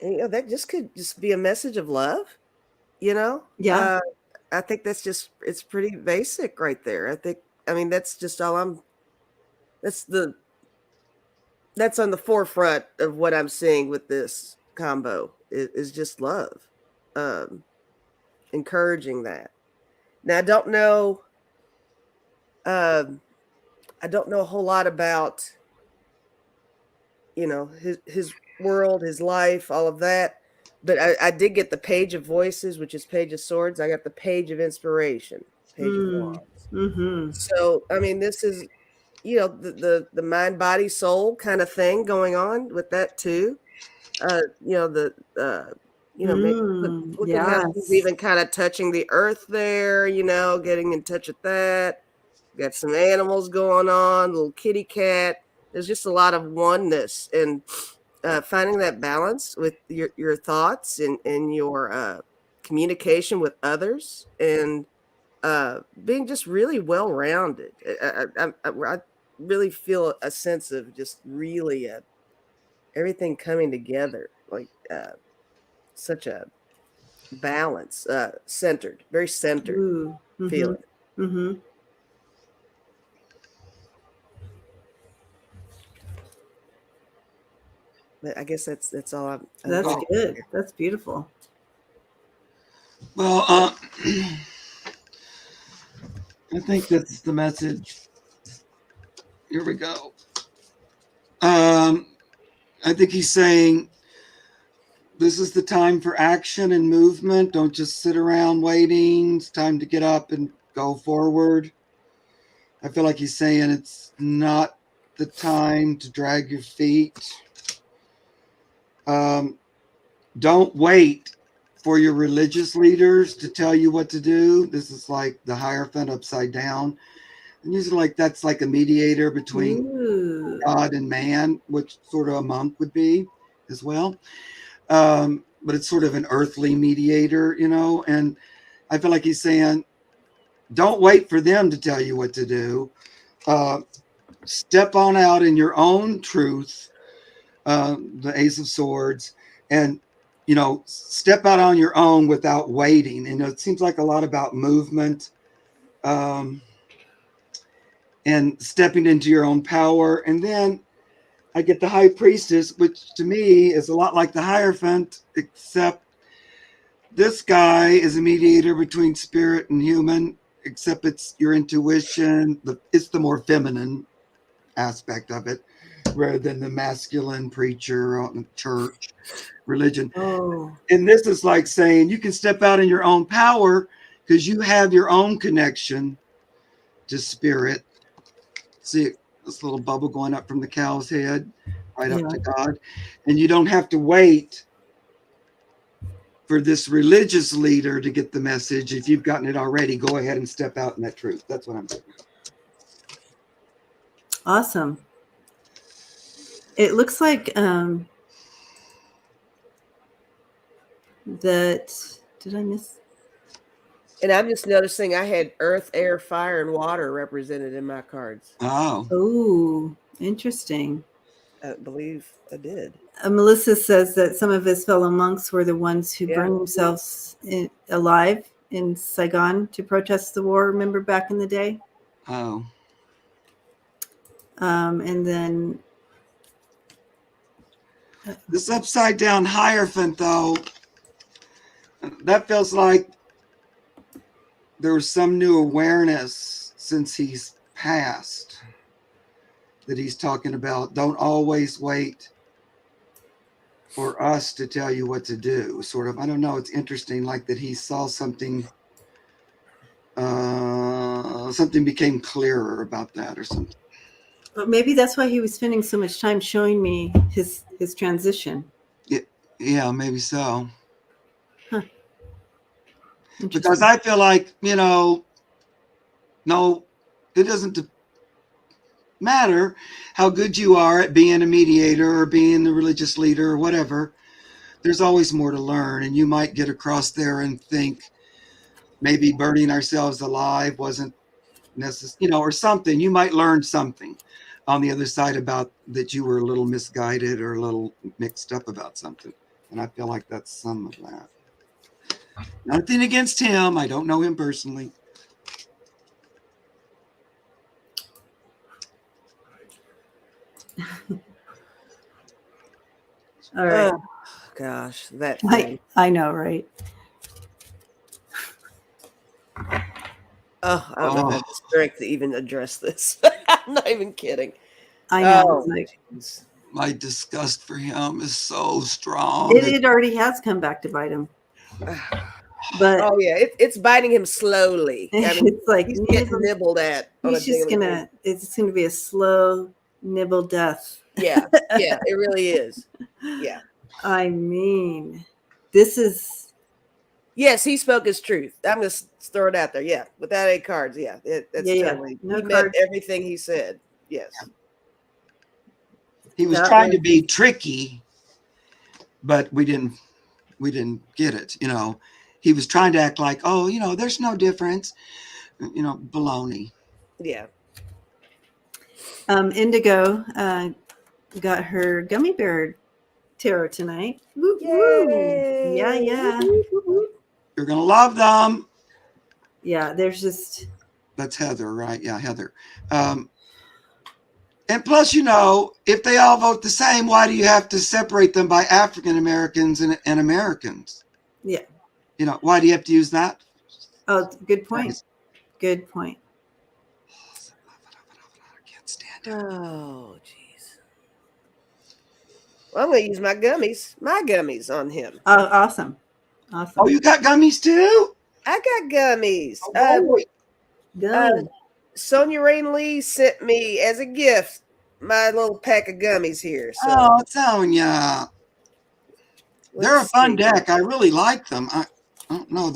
And, that just could just be a message of love, Yeah. I think it's pretty basic right there. I mean, that's just all that's on the forefront of what I'm seeing with this combo is just love, encouraging that. Now, I don't know a whole lot about, his world, his life, all of that. But I did get the Page of Voices, which is Page of Swords. I got the Page of Inspiration, Page of Wands. Mm-hmm. So, I mean, this is, the mind, body, soul kind of thing going on with that too. Look at how she's Yes. even kind of touching the earth there, getting in touch with that. Got some animals going on, little kitty cat. There's just a lot of oneness, and finding that balance with your thoughts and your communication with others, and being just really well-rounded. I really feel a sense of just really everything coming together, like such a balance, very centered Ooh. Mm-hmm. feeling. Mm-hmm. But I guess that's all I'm That's getting good. here. That's beautiful. Well, I think that's the message. Here we go. I think he's saying this is the time for action and movement. Don't just sit around waiting. It's time to get up and go forward. I feel like he's saying it's not the time to drag your feet. Don't wait for your religious leaders to tell you what to do. This is like the Hierophant upside down. And usually like that's like a mediator between Ooh. God and man, which sort of a monk would be as well. But it's sort of an earthly mediator, you know, and I feel like he's saying, don't wait for them to tell you what to do. Step on out in your own truth, the Ace of Swords, and, you know, step out on your own without waiting. And it seems like a lot about movement and stepping into your own power. And then I get the High Priestess, which to me is a lot like the Hierophant, except this guy is a mediator between spirit and human, except it's your intuition. It's the more feminine aspect of it rather than the masculine preacher, church, religion. Oh. And this is like saying you can step out in your own power because you have your own connection to spirit. See this little bubble going up from the cow's head right up to God. And you don't have to wait for this religious leader to get the message. If you've gotten it already, go ahead and step out in that truth. That's what I'm saying. Awesome. It looks like that. Did I miss? And I'm just noticing I had earth, air, fire, and water represented in my cards. Oh, interesting. I believe I did. Melissa says that some of his fellow monks were the ones who burned themselves alive in Saigon to protest the war. Remember back in the day? Oh. And then this upside down Hierophant, though, that feels like there was some new awareness since he's passed that he's talking about. Don't always wait for us to tell you what to do. Sort of, I don't know. It's interesting, like that he saw something. Something became clearer about that, or something. But maybe that's why he was spending so much time showing me his transition. Yeah, maybe so. Huh. Because I feel like, you know, no, it doesn't matter how good you are at being a mediator or being a religious leader or whatever. There's always more to learn, and you might get across there and think maybe burning ourselves alive wasn't necessary, you know, or something. You might learn something on the other side about that you were a little misguided or a little mixed up about something. And I feel like that's some of that. Nothing against him. I don't know him personally. All right. Oh, gosh, that thing. I know, right? Oh, I don't know if I have the strength to even address this. I'm not even kidding. I know. Oh, like, my disgust for him is so strong. It already has come back to bite him. But oh yeah, it's biting him slowly. I mean, it's like he's getting nibbled at. He's just gonna. It's gonna be a slow nibble death. Yeah, it really is. Yeah. I mean, this is. Yes, he spoke his truth. I'm gonna throw it out there. Yeah, without any cards. Yeah, that's totally. No he cards. meant everything he said. Yes. He was trying to be tricky, but we didn't get it. You know, he was trying to act like, oh, you know, there's no difference. You know, baloney. Yeah. Indigo got her gummy bear tarot tonight. Woo, Yay! Yeah. You're gonna love them. Yeah, there's just. That's Heather, right? Yeah, Heather. And And plus, you know, if they all vote the same, why do you have to separate them by African Americans and Americans? Yeah. You know, why do you have to use that? Oh, good point. Good point. I can't stand it. Oh, jeez. Well, I'm going to use my gummies on him. Oh, awesome. Awesome. Oh, you got gummies too? I got gummies. Oh, boy. Gummy. Sonja Rayne Lee sent me as a gift my little pack of gummies here. So Oh, Sonja. They're a let's fun see. deck. I really like them. I don't know.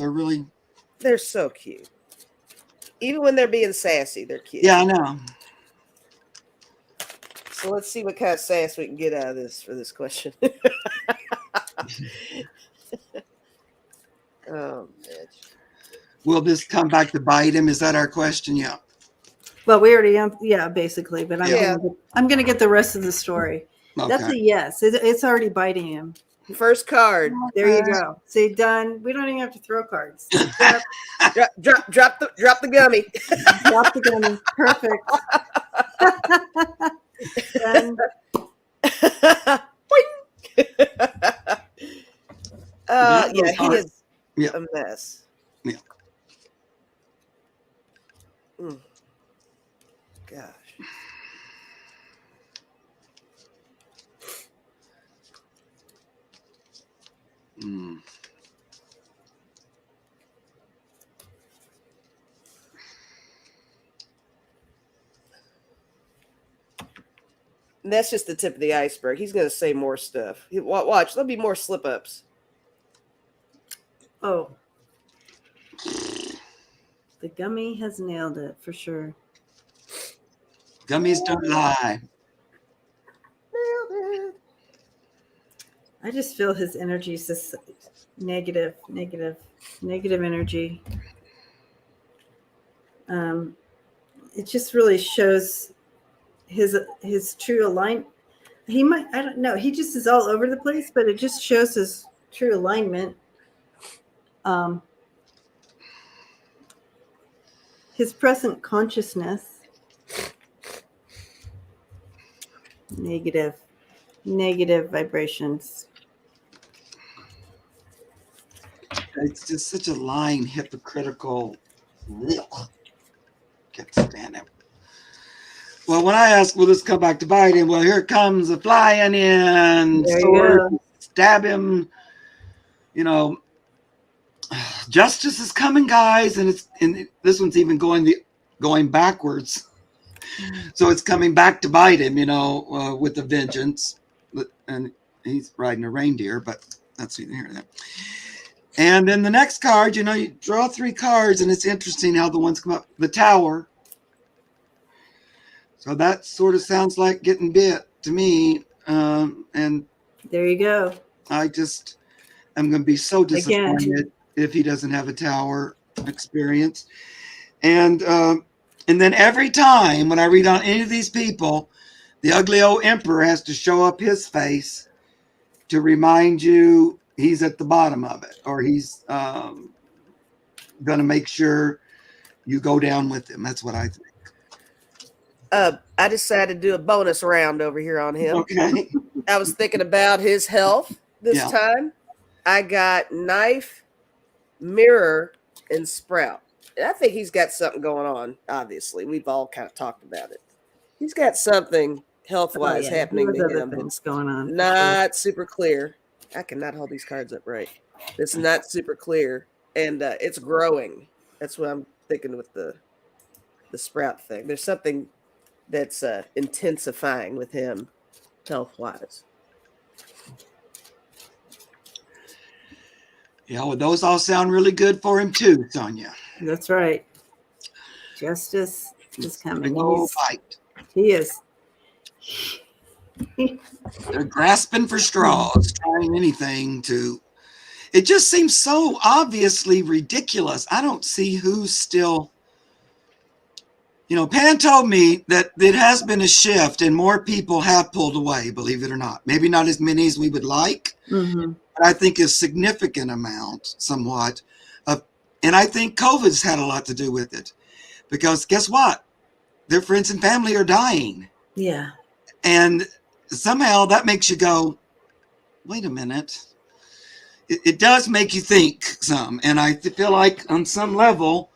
They're so cute. Even when they're being sassy, they're cute. Yeah, I know. So let's see what kind of sass we can get out of this for this question. Oh, bitch. Will this come back to bite him? Is that our question? Yeah. Well, we already, yeah, basically, but Yeah. I'm going to get the rest of the story. Okay. That's a yes. It's already biting him. First card. There you go. See, done. We don't even have to throw cards. Drop the gummy. Drop the gummy. Perfect. Done. Yeah, he is Yeah. a mess. Yeah. Gosh. Mm. And that's just the tip of the iceberg. He's going to say more stuff. Watch, there'll be more slip-ups. Oh. The gummy has nailed it for sure. Gummies don't lie. I just feel his energy is just negative energy. It just really shows his true alignment. He might, I don't know, he just is all over the place, but it just shows his true alignment. His present consciousness. Negative vibrations. It's just such a lying, hypocritical. Ugh. Can't stand it. Well, when I ask, will this come back to bite him? Well, here comes a flying in. There you Sword, go. stab him. You know, justice is coming, guys, and this one's even going backwards. So it's coming back to bite him, you know, with a vengeance. And he's riding a reindeer, but that's neither here nor there. And then the next card, you know, you draw 3 cards, and it's interesting how the ones come up. The Tower. So that sort of sounds like getting bit to me. And There you go. I just am going to be so disappointed if he doesn't have a Tower experience. And then every time when I read on any of these people, the ugly old emperor has to show up his face to remind you he's at the bottom of it, or he's going to make sure you go down with him. That's what I think. I decided to do a bonus round over here on him. Okay. I was thinking about his health this time. I got knife, mirror, and sprout. And I think he's got something going on, obviously. We've all kind of talked about it. He's got something health-wise happening to him that's going on. not super clear. I cannot hold these cards up right. It's not super clear, and it's growing. That's what I'm thinking with the sprout thing. There's something that's intensifying with him health-wise. Yeah, well, those all sound really good for him too, Sonja. That's right. Justice is coming. No fight. He is. They're grasping for straws, trying anything to. It just seems so obviously ridiculous. I don't see who's still. You know, Pan told me that it has been a shift and more people have pulled away, believe it or not. Maybe not as many as we would like, Mm-hmm. but I think a significant amount, somewhat. And I think COVID's had a lot to do with it. Because guess what? Their friends and family are dying. Yeah. And somehow that makes you go, wait a minute. It does make you think some. And I feel like on some level,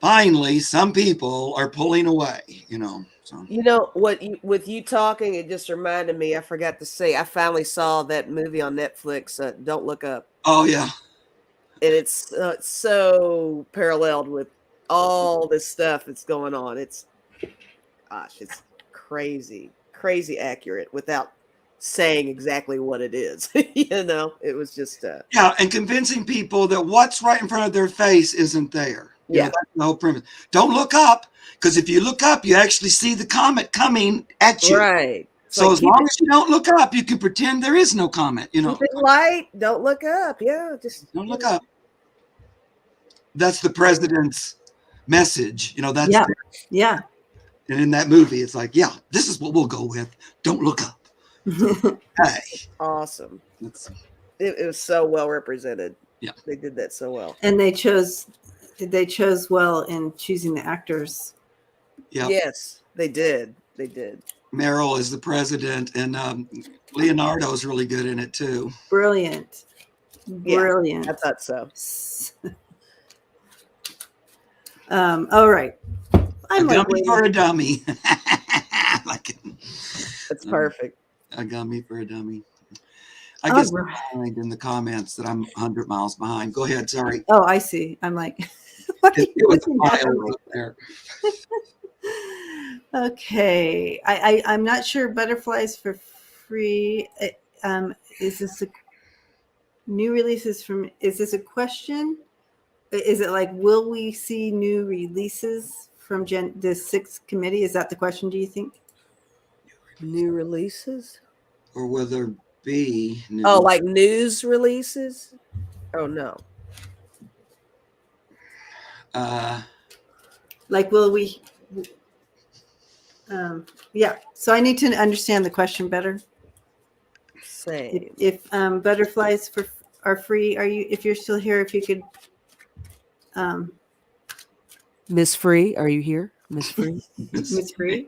finally, some people are pulling away, you know. So. You know what? With you talking, it just reminded me. I forgot to say, I finally saw that movie on Netflix. Don't Look Up, Oh yeah, and it's so paralleled with all this stuff that's going on. It's crazy, crazy accurate without saying exactly what it is. You know, it was just yeah, and convincing people that what's right in front of their face isn't there. You know, yeah, that's the whole premise. Don't look up, because if you look up, you actually see the comet coming at you. right. It's So like as long as you don't look up, you can pretend there is no comet. You know, keep it light. Don't look up. Yeah, just don't look up. That's the president's message. You know, that's Yeah. the, Yeah. and in that movie, it's like, yeah, this is what we'll go with. Don't look up. So, hey, awesome. that's, It was so well represented. Yeah. They did that so well. And they chose well in choosing the actors. yeah. Yes, they did. They did. Meryl is the president, and Leonardo's really good in it too. Brilliant. Yeah, Brilliant. I thought so. All right. I'm a gummy for a dummy. Like it. That's perfect. A gummy for a dummy. I guess behind in the comments that I'm 100 miles behind. Go ahead. Sorry. Oh, I see. I'm like, what are you It was looking at? miles up there. Okay. I'm not sure. Butterflies for free. Is this a new releases from? Is this a question? Is it like, will we see new releases from the 6th committee? Is that the question? Do you think? New releases? Or will there be new? Oh, like news releases? Oh no. Like, will we? Yeah. So I need to understand the question better. Same. If butterflies are free, if you're still here, if you could. Miss Free, are you here? Miss Free? Miss Free?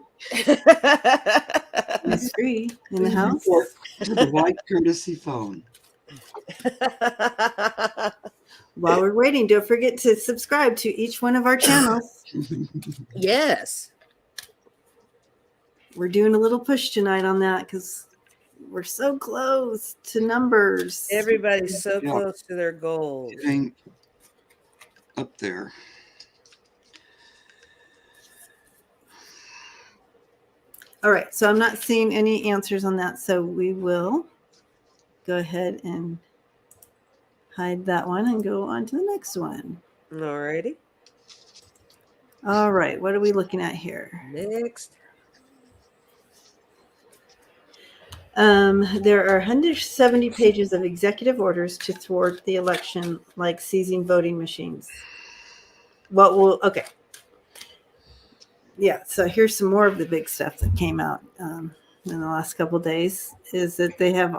Miss Free in the house? The white courtesy phone. While we're waiting, don't forget to subscribe to each one of our channels. Yes. We're doing a little push tonight on that because we're so close to numbers. Everybody's so close to their goals. Getting up there. All right, so I'm not seeing any answers on that, so we will go ahead and hide that one and go on to the next one. All righty. All right, what are we looking at here? Next. There are 170 pages of executive orders to thwart the election, like seizing voting machines. Okay. Yeah, so here's some more of the big stuff that came out in the last couple of days, is that they have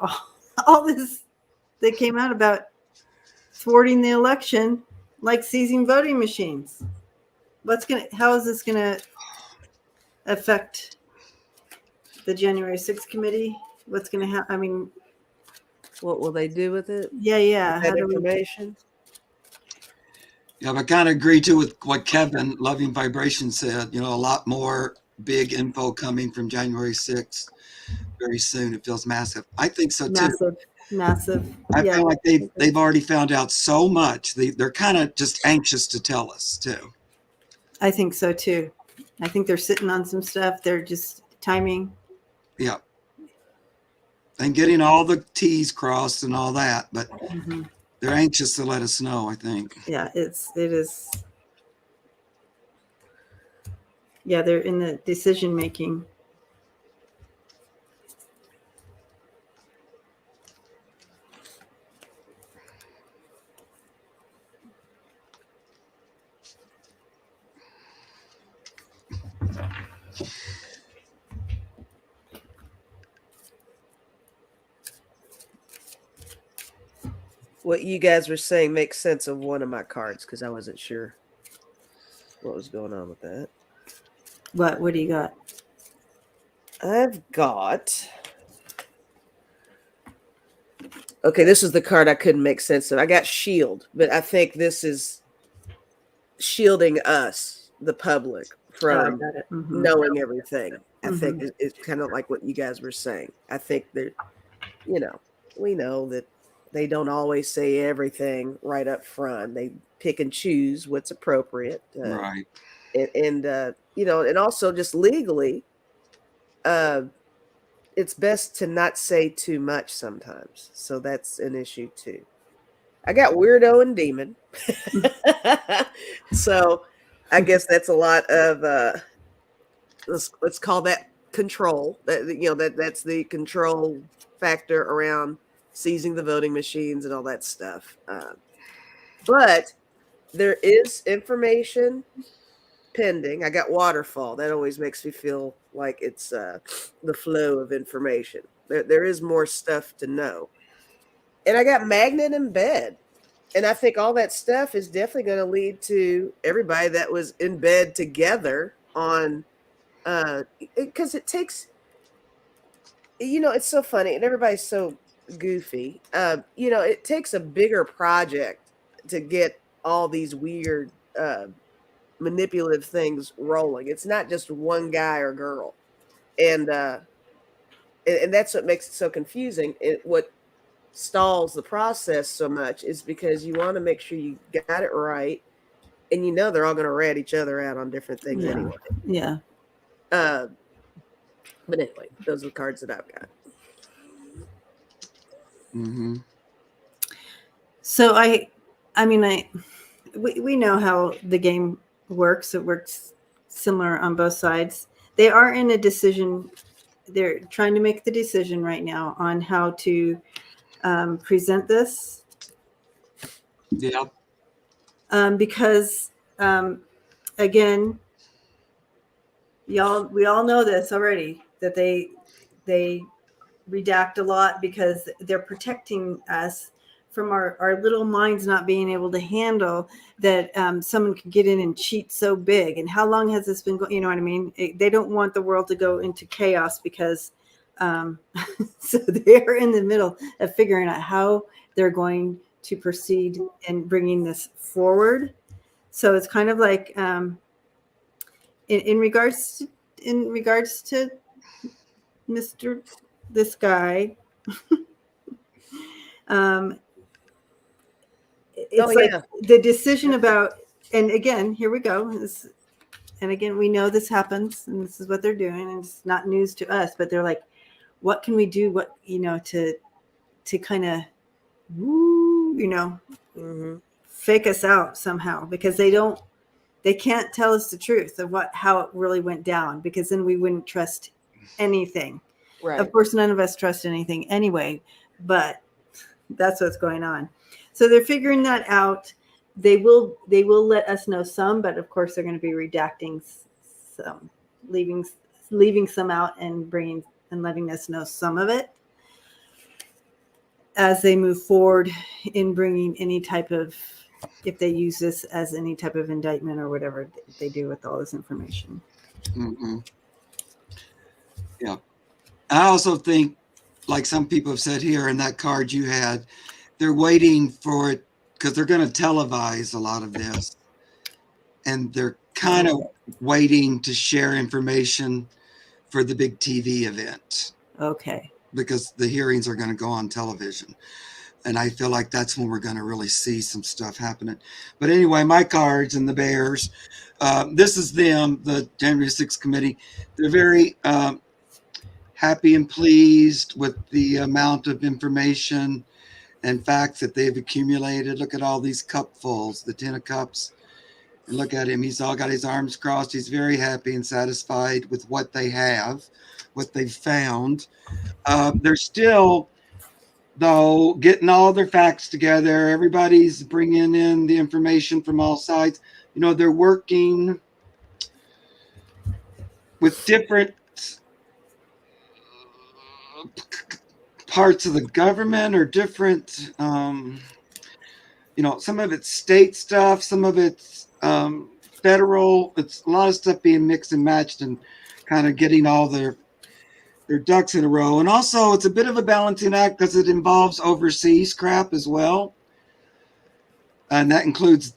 all this that came out about thwarting the election, like seizing voting machines. How is this gonna affect the January 6th committee? What's gonna happen? I mean, what will they do with it? Yeah. That information. Yeah, I kind of agree too with what Kevin Loving Vibration said. You know, a lot more big info coming from January 6th very soon. It feels massive. I think so too. Massive. I feel like they've already found out so much. They're kind of just anxious to tell us too. I think so too. I think they're sitting on some stuff. They're just timing. Yeah. And getting all the T's crossed and all that, but they're anxious to let us know, I think. Yeah, it is. Yeah, they're in the decision making. What you guys were saying makes sense of one of my cards because I wasn't sure what was going on with that. What do you got? I've got. Okay, this is the card I couldn't make sense of. I got shield, but I think this is shielding us, the public, Oh, I from got it. knowing everything. I think Mhm. it's kind of like what you guys were saying. I think that, we know that they don't always say everything right up front. They pick and choose what's appropriate. Right. And and also just legally, uh, it's best to not say too much sometimes. So that's an issue too. I got weirdo and demon. So I guess that's a lot of let's call that control. That's the control factor around seizing the voting machines and all that stuff. But there is information pending. I got waterfall. That always makes me feel like it's the flow of information. There is more stuff to know. And I got magnet in bed. And I think all that stuff is definitely going to lead to everybody that was in bed together on, because it takes, it's so funny and everybody's so goofy. It takes a bigger project to get all these weird, manipulative things rolling. It's not just one guy or girl. And that's what makes it so confusing. What stalls the process so much is because you want to make sure you got it right, and they're all going to rat each other out on different things anyway. Yeah. But anyway, those are the cards that I've got. Mm-hmm. So we know how the game works. It works similar on both sides. They are in a decision. They're trying to make the decision right now on how to present this. Yeah. Because again, we all know this already, that they redact a lot because they're protecting us from our little minds not being able to handle that someone could get in and cheat so big. And how long has this been going? You know what I mean? They don't want the world to go into chaos because so they're in the middle of figuring out how they're going to proceed in bringing this forward. So it's kind of like in regards to Mr. this guy, it's like the decision about, and again, here we go. And again, we know this happens, and this is what they're doing, and it's not news to us. But they're like, what can we do? What to kind of, fake us out somehow, because they can't tell us the truth of how it really went down, because then we wouldn't trust anything. Right. Of course, none of us trust anything anyway, but that's what's going on. So they're figuring that out. They will let us know some, but of course they're going to be redacting some, leaving some out and letting us know some of it as they move forward in bringing any type of, if they use this as any type of indictment or whatever they do with all this information. Mm-hmm. Yeah. I also think, like some people have said here in that card you had, they're waiting for it because they're going to televise a lot of this. And they're kind of waiting to share information for the big TV event. Okay. Because the hearings are going to go on television. And I feel like that's when we're going to really see some stuff happening. But anyway, my cards and the Bears, this is them, the January 6th committee. They're very happy and pleased with the amount of information and facts that they've accumulated. Look at all these cupfuls, the 10 of cups. And look at him. He's all got his arms crossed. He's very happy and satisfied with what they have, what they've found. They're still, though, getting all their facts together. Everybody's bringing in the information from all sides. They're working with different parts of the government, or different, some of it's state stuff, some of it's federal. It's a lot of stuff being mixed and matched and kind of getting all their their ducks in a row. And also, it's a bit of a balancing act because it involves overseas crap as well. And that includes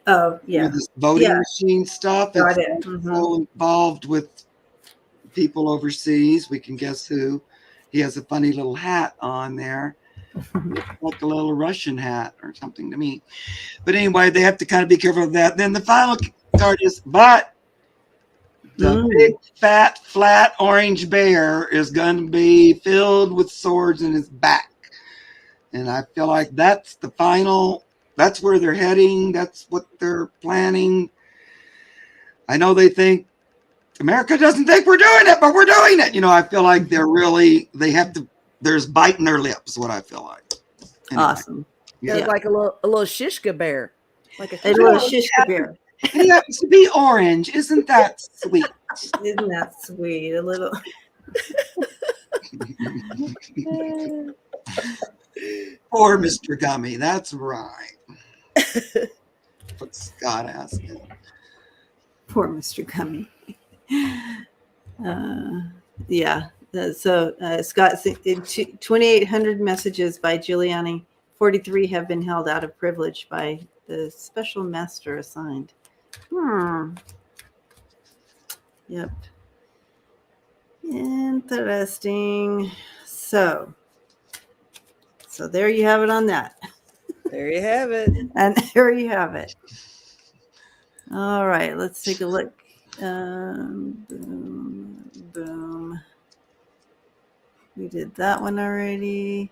this voting machine stuff. Got It's it. so involved with people overseas. We can guess who. He has a funny little hat on there. Like a little Russian hat or something to me. But anyway, they have to kind of be careful of that. Then the final card is, but the big, fat, flat orange bear is going to be filled with swords in his back. And I feel like that's the final, that's where they're heading. That's what they're planning. I know they think America doesn't think we're doing it, but we're doing it. You know, I feel like they have to, there's biting their lips, what I feel like. Anyway. Awesome. Yeah. Like a little shishka bear. Like a little shishka bear. And he happens to be orange. Isn't that sweet? Isn't that sweet? A little. Poor Mr. Gummy. That's right. What Scott asked him. Poor Mr. Gummy. Yeah. So Scott, 2,800 messages by Giuliani. 43 have been held out of privilege by the special master assigned. Yep. Interesting. So there you have it on that. There you have it. And there you have it. All right, let's take a look. Boom, boom. We did that one already.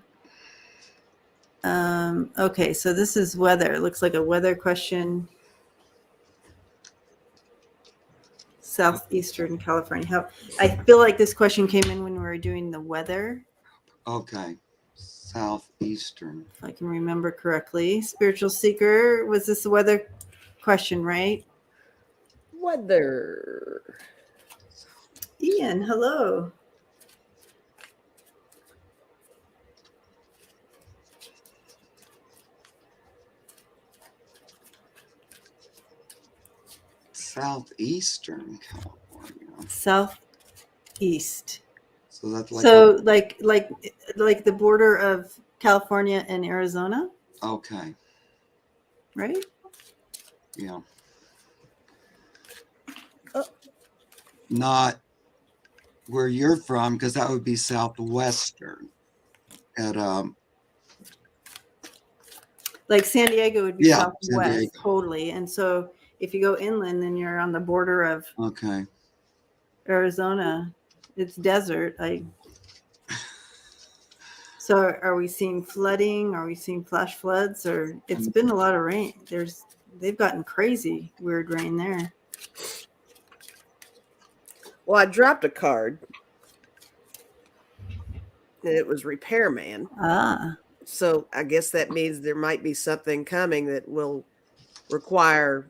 Okay, so this is weather. It looks like a weather question. Southeastern California. I feel like this question came in when we were doing the weather. Okay. Southeastern. If I can remember correctly. Spiritual Seeker, was this the weather question, right? Weather. Ian, hello. Southeastern California. Southeast. So that's like like the border of California and Arizona. Okay. Right? Yeah. Not where you're from, because that would be southwestern. At like San Diego would be southwest, totally. And so if you go inland, then you're on the border of Arizona. It's desert. So are we seeing flooding? Are we seeing flash floods? Or it's been a lot of rain. They've gotten crazy weird rain there. Well, I dropped a card. And it was repairman. So I guess that means there might be something coming that will require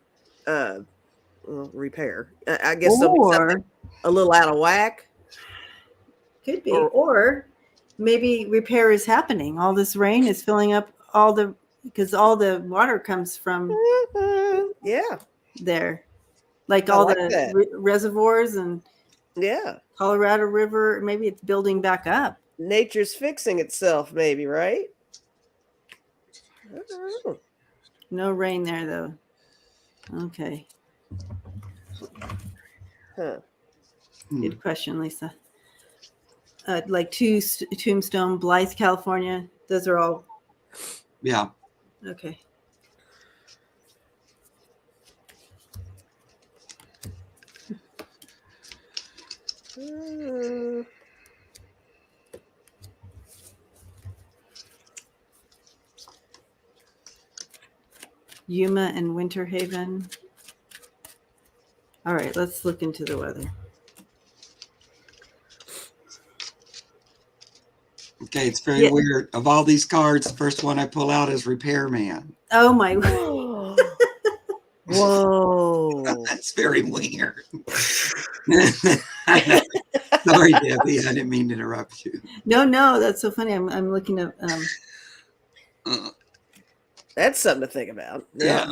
repair. I guess something a little out of whack. Could be. Or maybe repair is happening. All this rain is filling up because all the water comes from there. Like all the reservoirs and Colorado River. Maybe it's building back up. Nature's fixing itself, maybe, right? I don't know. No rain there, though. Okay. Good question, Lisa. Like Tombstone, Blythe, California. Those are all. Yeah. Okay. Yuma and Winter Haven. All right, let's look into the weather. Okay, it's very weird. Of all these cards, the first one I pull out is Repairman. Oh my! Whoa! That's very weird. Sorry, Debbie. I didn't mean to interrupt you. No, that's so funny. I'm looking at. That's something to think about. Yeah.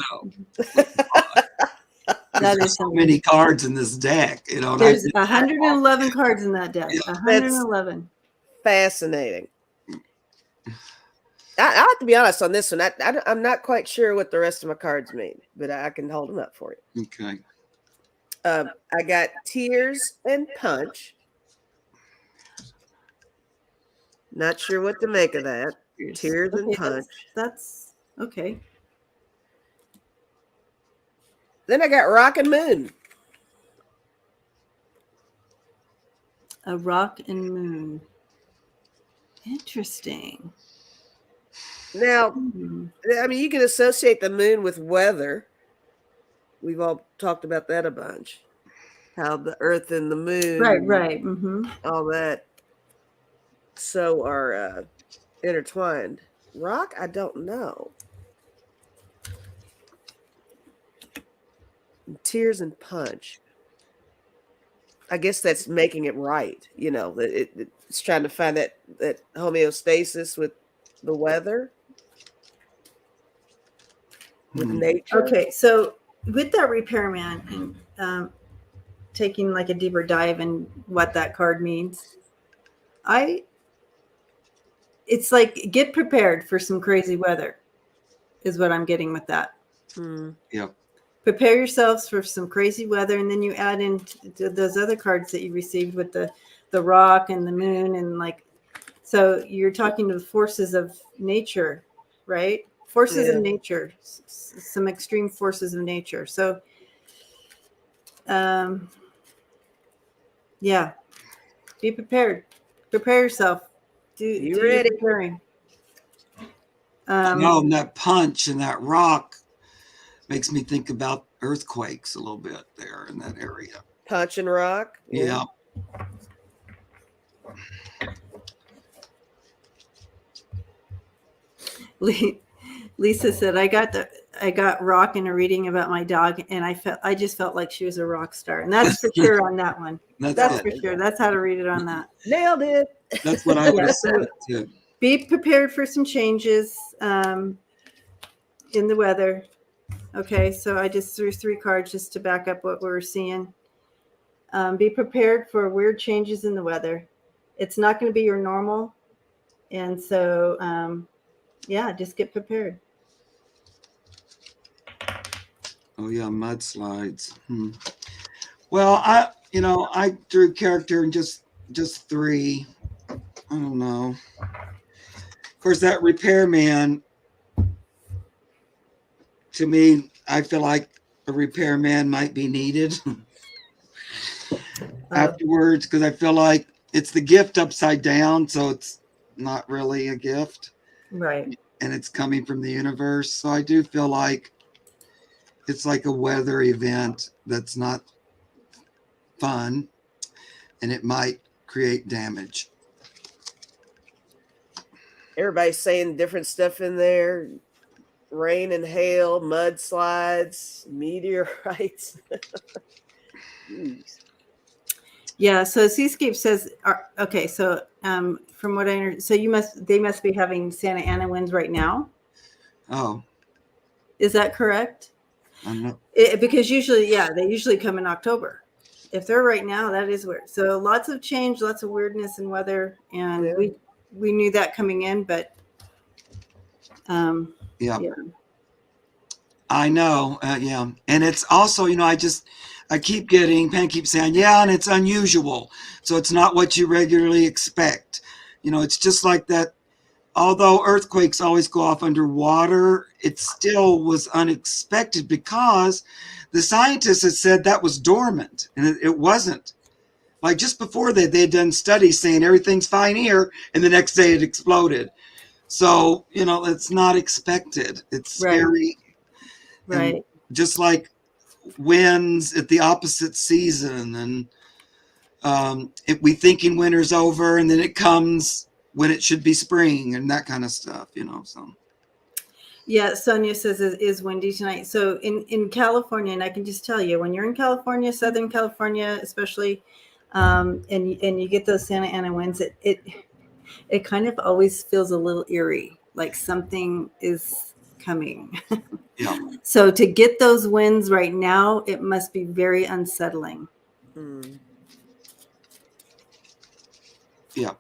That There's is so something. many cards in this deck, you know. There's 111 cards in that deck. Yeah. 111. Fascinating. I have to be honest on this one. I'm not quite sure what the rest of my cards mean, but I can hold them up for you. Okay. I got tears and punch. Not sure what to make of that. Tears and Okay, punch. That's okay. Then I got rock and moon. A rock and moon. Interesting. Now, Hmm. I mean, you can associate the moon with weather. We've all talked about that a bunch. How the earth and the moon, Right. Mm-hmm. all that, so are intertwined. Rock, I don't know. Tears and punch. I guess that's making it right. You know, it's trying to find that homeostasis with the weather, with nature. Okay, so with that repairman and taking like a deeper dive in what that card means, it's like get prepared for some crazy weather, is what I'm getting with that. Yep. Prepare yourselves for some crazy weather, and then you add in those other cards that you received with the rock and the moon, and like, so you're talking to the forces of nature, right? Forces of nature, some extreme forces of nature. So, yeah, be prepared. Prepare yourself. Do You your ready? preparing. No, and that punch and that rock makes me think about earthquakes a little bit there in that area. Punch and rock. Yeah. Lisa said, I got rock in a reading about my dog, and I just felt like she was a rock star. And that's for sure on that one. That's for sure. That's how to read it on that. Nailed it. That's what I would have said too. Be prepared for some changes in the weather. Okay, so I just threw 3 cards just to back up what we were seeing. Be prepared for weird changes in the weather. It's not going to be your normal. And so, yeah, just get prepared. Oh yeah, mudslides. Well, I drew character in just 3. I don't know. Of course, that repairman, to me, I feel like a repairman might be needed afterwards, because I feel like it's the gift upside down, so it's not really a gift. Right. And it's coming from the universe. So I do feel like it's like a weather event that's not fun, and it might create damage. Everybody's saying different stuff in there. Rain and hail, mudslides, meteorites. Yeah, so Seascape says, okay, so from what I understand, so they must be having Santa Ana winds right now. Oh. Is that correct? I'm not. Because they usually come in October. If they're right now, that is weird. So lots of change, lots of weirdness in weather, and we knew that coming in, but yeah. I know. Yeah. And it's also, I keep getting, Pen keeps saying, yeah, and it's unusual. So it's not what you regularly expect. It's just like that. Although earthquakes always go off underwater, it still was unexpected because the scientists had said that was dormant, and it wasn't. Like just before they'd done studies saying everything's fine here, and the next day it exploded. So, it's not expected. It's scary. Right. And just like winds at the opposite season, and we thinking winter's over, and then it comes when it should be spring, and that kind of stuff, so. Yeah, Sonia says it is windy tonight. So in California, and I can just tell you, when you're in California, Southern California especially, and you get those Santa Ana winds, it kind of always feels a little eerie, like something is coming. Yeah. So to get those wins right now, it must be very unsettling. Mm. Yeah.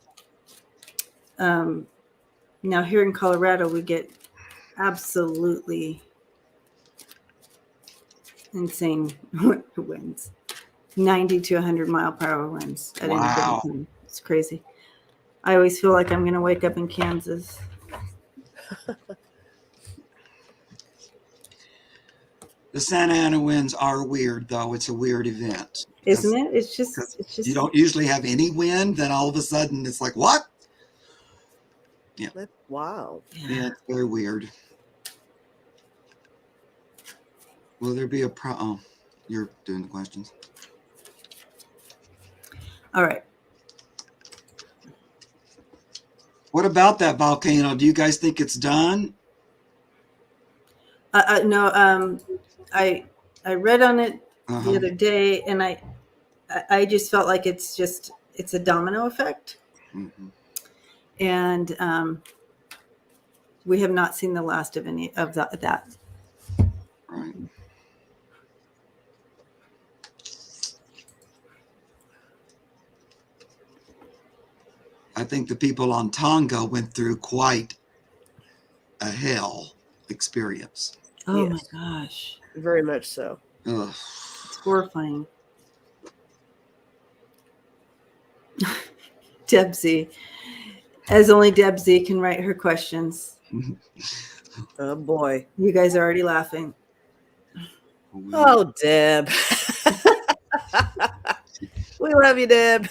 Now here in Colorado, we get absolutely insane winds, 90 to 100 mile per hour winds at any given Wow. time. It's crazy. I always feel like I'm going to wake up in Kansas. The Santa Ana winds are weird, though. It's a weird event. Isn't it? It's just You don't usually have any wind, then all of a sudden it's like, what? Yeah. That's wild. Yeah, it's very weird. Will there be a oh, you're doing the questions. All right. What about that volcano? Do you guys think it's done? No, I read on it the other day, and I just felt like it's a domino effect, and we have not seen the last of any of that. Right. I think the people on Tonga went through quite a hell experience. Oh Yes. my gosh. Very much so. Ugh. It's horrifying. Debsy. As only Debsy can write her questions. Oh boy. You guys are already laughing. Oh, Deb. We love you, Deb.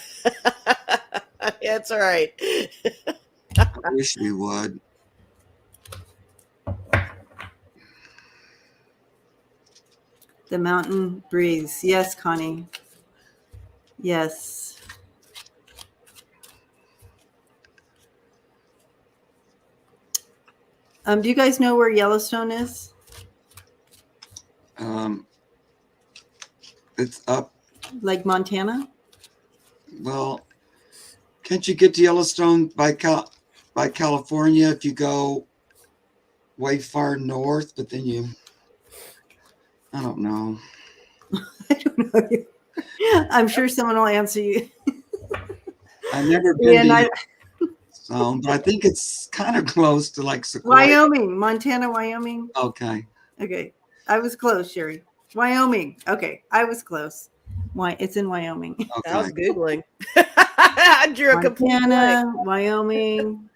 Yeah, it's all right. I wish we would. The mountain breathes. Yes, Connie. Yes. Do you guys know where Yellowstone is? It's up. Like Montana? Well, can't you get to Yellowstone by California if you go way far north? But then I don't know. I don't know. I'm sure someone will answer you. I've never been to Yellowstone, but I think it's kind of close to like Sequoia. Wyoming, Montana, Wyoming. Okay. Okay, I was close, Sherry. Wyoming. Okay, I was close. Why? It's in Wyoming. Okay. I was Googling. I drew a complete Montana, blank. Wyoming.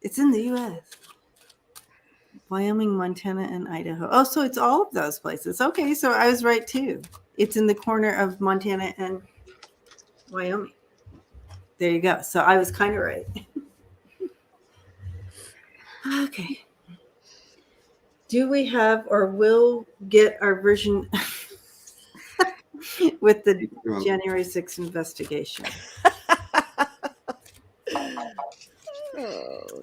It's in the U.S. Wyoming, Montana, and Idaho. Oh, so it's all of those places. Okay, so I was right too. It's in the corner of Montana and Wyoming. There you go. So I was kind of right. Okay. Do we have or will get our version with the January 6th investigation?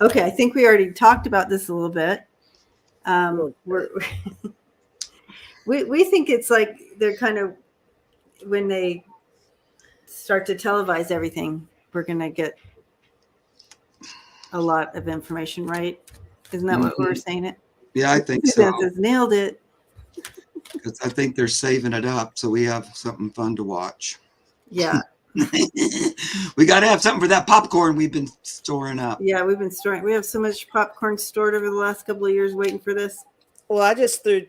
Okay, I think we already talked about this a little bit. We think it's like they're kind of, when they start to televise everything, we're going to get a lot of information, right? Isn't that what we're saying it? Yeah, I think so. Nailed it. Because I think they're saving it up so we have something fun to watch. Yeah. We got to have something for that popcorn we've been storing up. Yeah, we've been storing. We have so much popcorn stored over the last couple of years waiting for this. Well, I just threw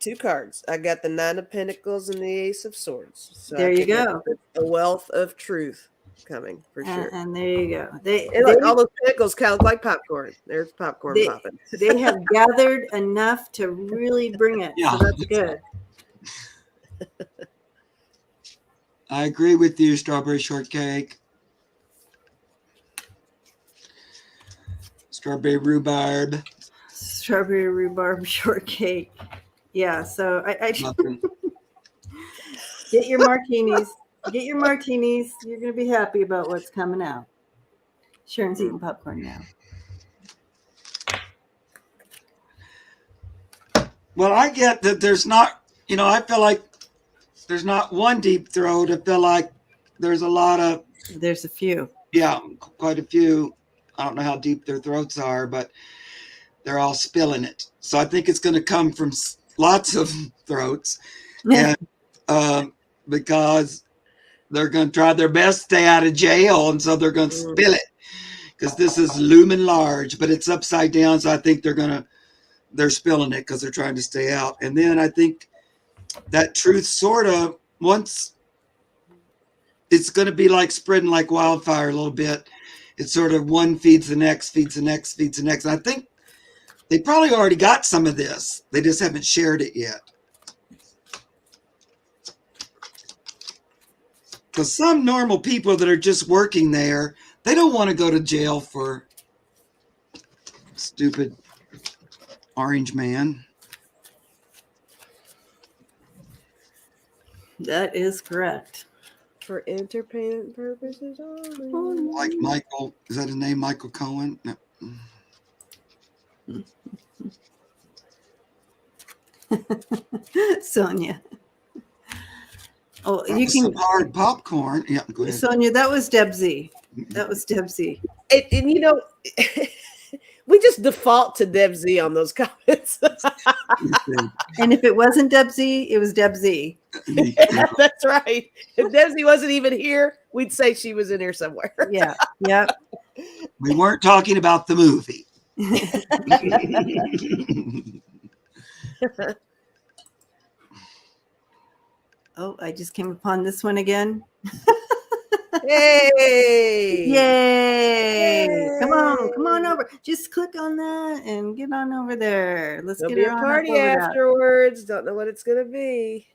2 cards. I got the 9 of Pentacles and the Ace of Swords. So there you go. A wealth of truth coming for sure. And there you go. They all those pentacles kind of like popcorn. There's popcorn popping. They have gathered enough to really bring it. Yeah. So that's good. I agree with you, Strawberry Shortcake. Strawberry Rhubarb. Strawberry Rhubarb Shortcake. Yeah, so I get your martinis. Get your martinis. You're going to be happy about what's coming out. Sharon's eating popcorn now. Well, I get that there's not, I feel like there's not one deep throat. I feel like there's a lot of. There's a few. Yeah, quite a few. I don't know how deep their throats are, but they're all spilling it. So I think it's going to come from lots of throats, and because they're going to try their best to stay out of jail, and so they're going to spill it because this is looming large, but it's upside down. So I think they're spilling it because they're trying to stay out. And then I think that truth sort of, once it's going to be like spreading like wildfire a little bit. It's sort of one feeds the next, feeds the next, feeds the next. And I think they probably already got some of this. They just haven't shared it yet. Because some normal people that are just working there, they don't want to go to jail for stupid orange man. That is correct. For entertainment purposes only. Like Michael, is that his name, Michael Cohen? No. Sonja. Oh, That you was can. some hard popcorn. Yeah, go ahead. Sonja, that was Deb Z. That was Deb Z. And you know, we just default to Deb Z on those comments. And if it wasn't Deb Z, it was Deb Z. Yeah, that's right. If Deb Z wasn't even here, we'd say she was in here somewhere. Yeah. Yep. We weren't talking about the movie. Oh, I just came upon this one again. Hey! Yay! Come on over. Just click on that and get on over there. Let's There'll get be it a on party up over that. afterwards. Don't know what it's gonna be.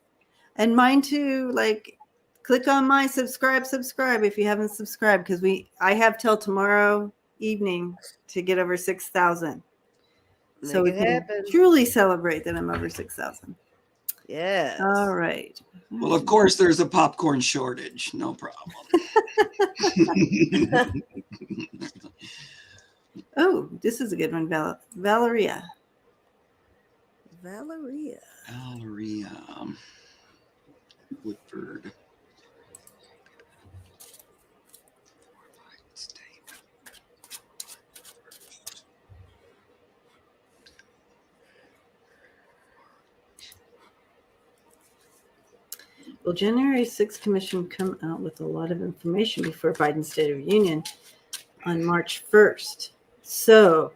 And mine too. Like, click on my subscribe if you haven't subscribed, because I have till tomorrow evening to get over 6,000. So we Make it can happen. truly celebrate that I'm over 6,000. Yes. All right. Well, of course, there's a popcorn shortage. No problem. Oh, this is a good one, Valeria. Valeria Woodford. Will January 6th Commission come out with a lot of information before Biden's State of the Union on March 1st? So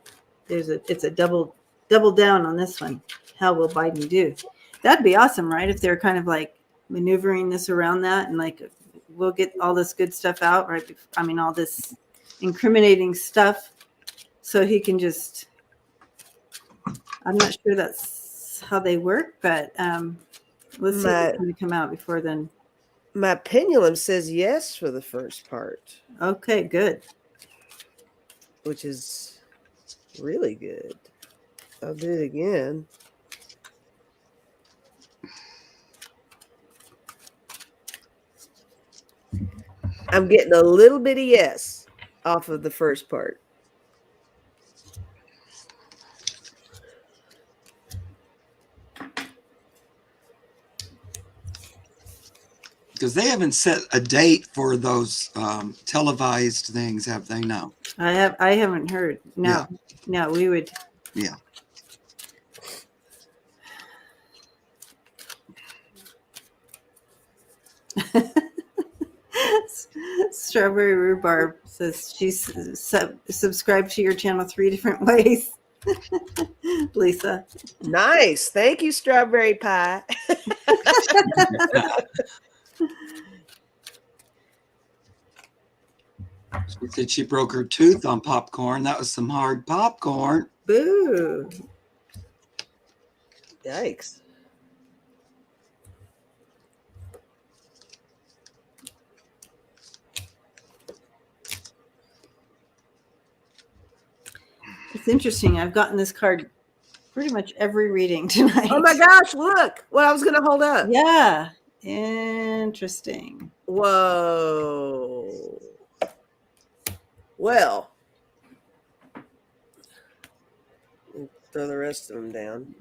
it's a double down on this one. How will Biden do? That'd be awesome, right? If they're kind of like maneuvering this around that, and like we'll get all this good stuff out, right? I mean, all this incriminating stuff, so he can just. I'm not sure that's how they work, but let's see what's going to come out before then. My pendulum says yes for the first part. Okay, good. Which is really good. I'll do it again. I'm getting a little bit of yes off of the first part. Because they haven't set a date for those televised things, have they? No. I haven't heard. No, no, we would. Yeah. Strawberry Rhubarb says she's subscribed to your channel 3 different ways. Lisa. Nice. Thank you, Strawberry Pie. She said she broke her tooth on popcorn. That was some hard popcorn. Boo. Yikes. It's interesting. I've gotten this card pretty much every reading tonight. Oh my gosh, look what I was going to hold up. Yeah. Interesting. Whoa. Well, we'll throw the rest of them down.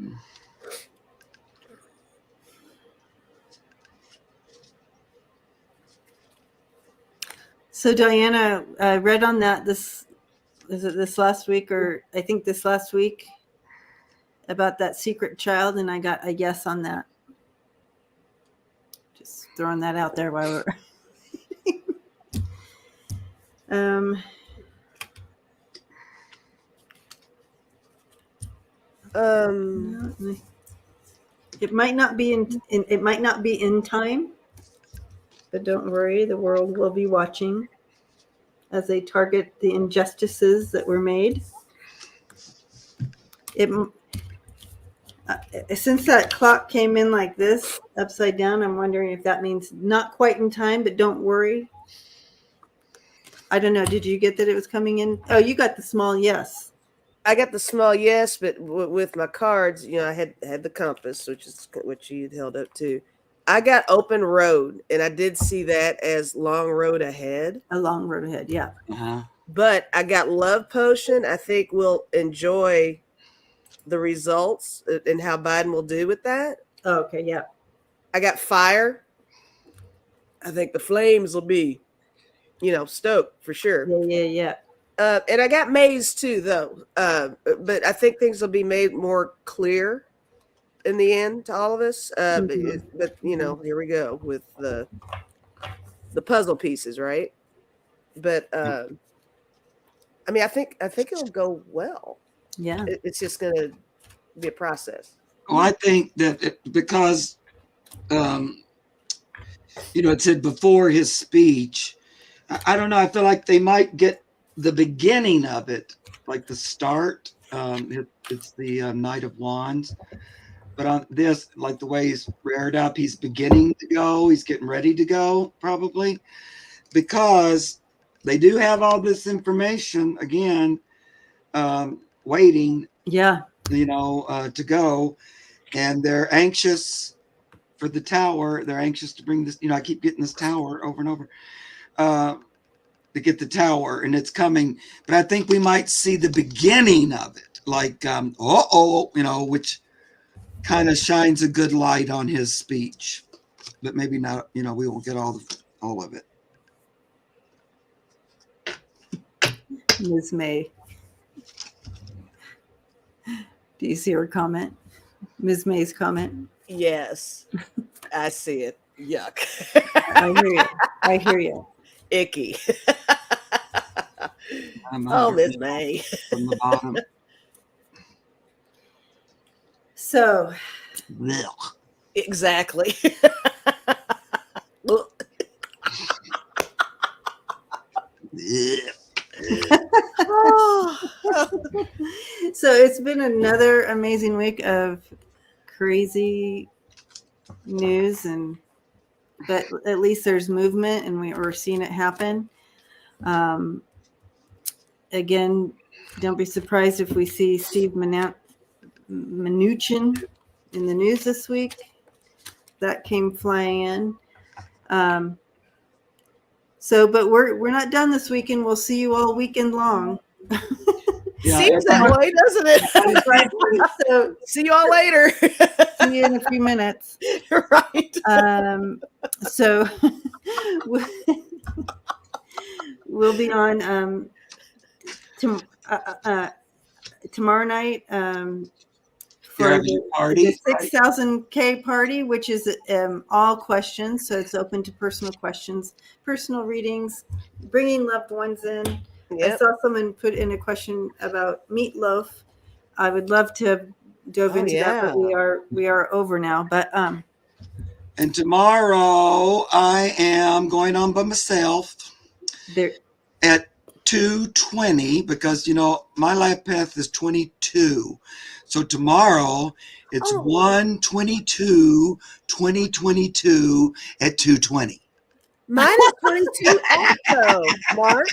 So Diana, I read on that this last week, or I think this last week, about that secret child, and I got a yes on that. Just throwing that out there while we're it might not be it might not be in time, but don't worry, the world will be watching as they target the injustices that were made. Since that clock came in like this, upside down, I'm wondering if that means not quite in time, but don't worry. I don't know. Did you get that it was coming in? Oh, you got the small yes. I got the small yes, but with my cards, I had the compass, which is what you held up to. I got open road, and I did see that as long road ahead. A long road ahead, yeah. Uh-huh. But I got love potion. I think we'll enjoy the results and how Biden will do with that. Oh, okay, yeah. I got fire. I think the flames will be, stoked for sure. Yeah. And I got maze too, though. But I think things will be made more clear in the end to all of us. But here we go with the puzzle pieces, right? But I think it'll go well. Yeah. It's just going to be a process. Well, I think that because, it said before his speech, I don't know. I feel like they might get the beginning of it, like the start. It's the Knight of Wands. But on this, like the way he's reared up, he's beginning to go. He's getting ready to go, probably, because they do have all this information again, waiting. Yeah. To go, and they're anxious for the tower. They're anxious to bring this. I keep getting this tower over and over to get the tower, and it's coming. But I think we might see the beginning of it, like which kind of shines a good light on his speech, but maybe not. We won't get all of it. Ms. May. Do you see her comment? Ms. May's comment? Yes, I see it. Yuck. I hear you. Icky. Miss May. From the bottom. So. Exactly. So it's been another amazing week of crazy news, but at least there's movement, and we're seeing it happen. Again, don't be surprised if we see Steve Mnuchin in the news this week. That came flying in. But we're not done this weekend. We'll see you all weekend long. Seems that way, doesn't it? Right. So see you all later. See you in a few minutes. Right. So we'll be on tomorrow night for the 6,000K party, which is all questions. So it's open to personal questions, personal readings, bringing loved ones in. Yep. I saw someone put in a question about meatloaf. I would love to dive into that, but we are over now. But and tomorrow I am going on by myself at 2:20 because my life path is 22. So tomorrow it's 1/22/2022 at 2:20. Mine is 22 also, Mark.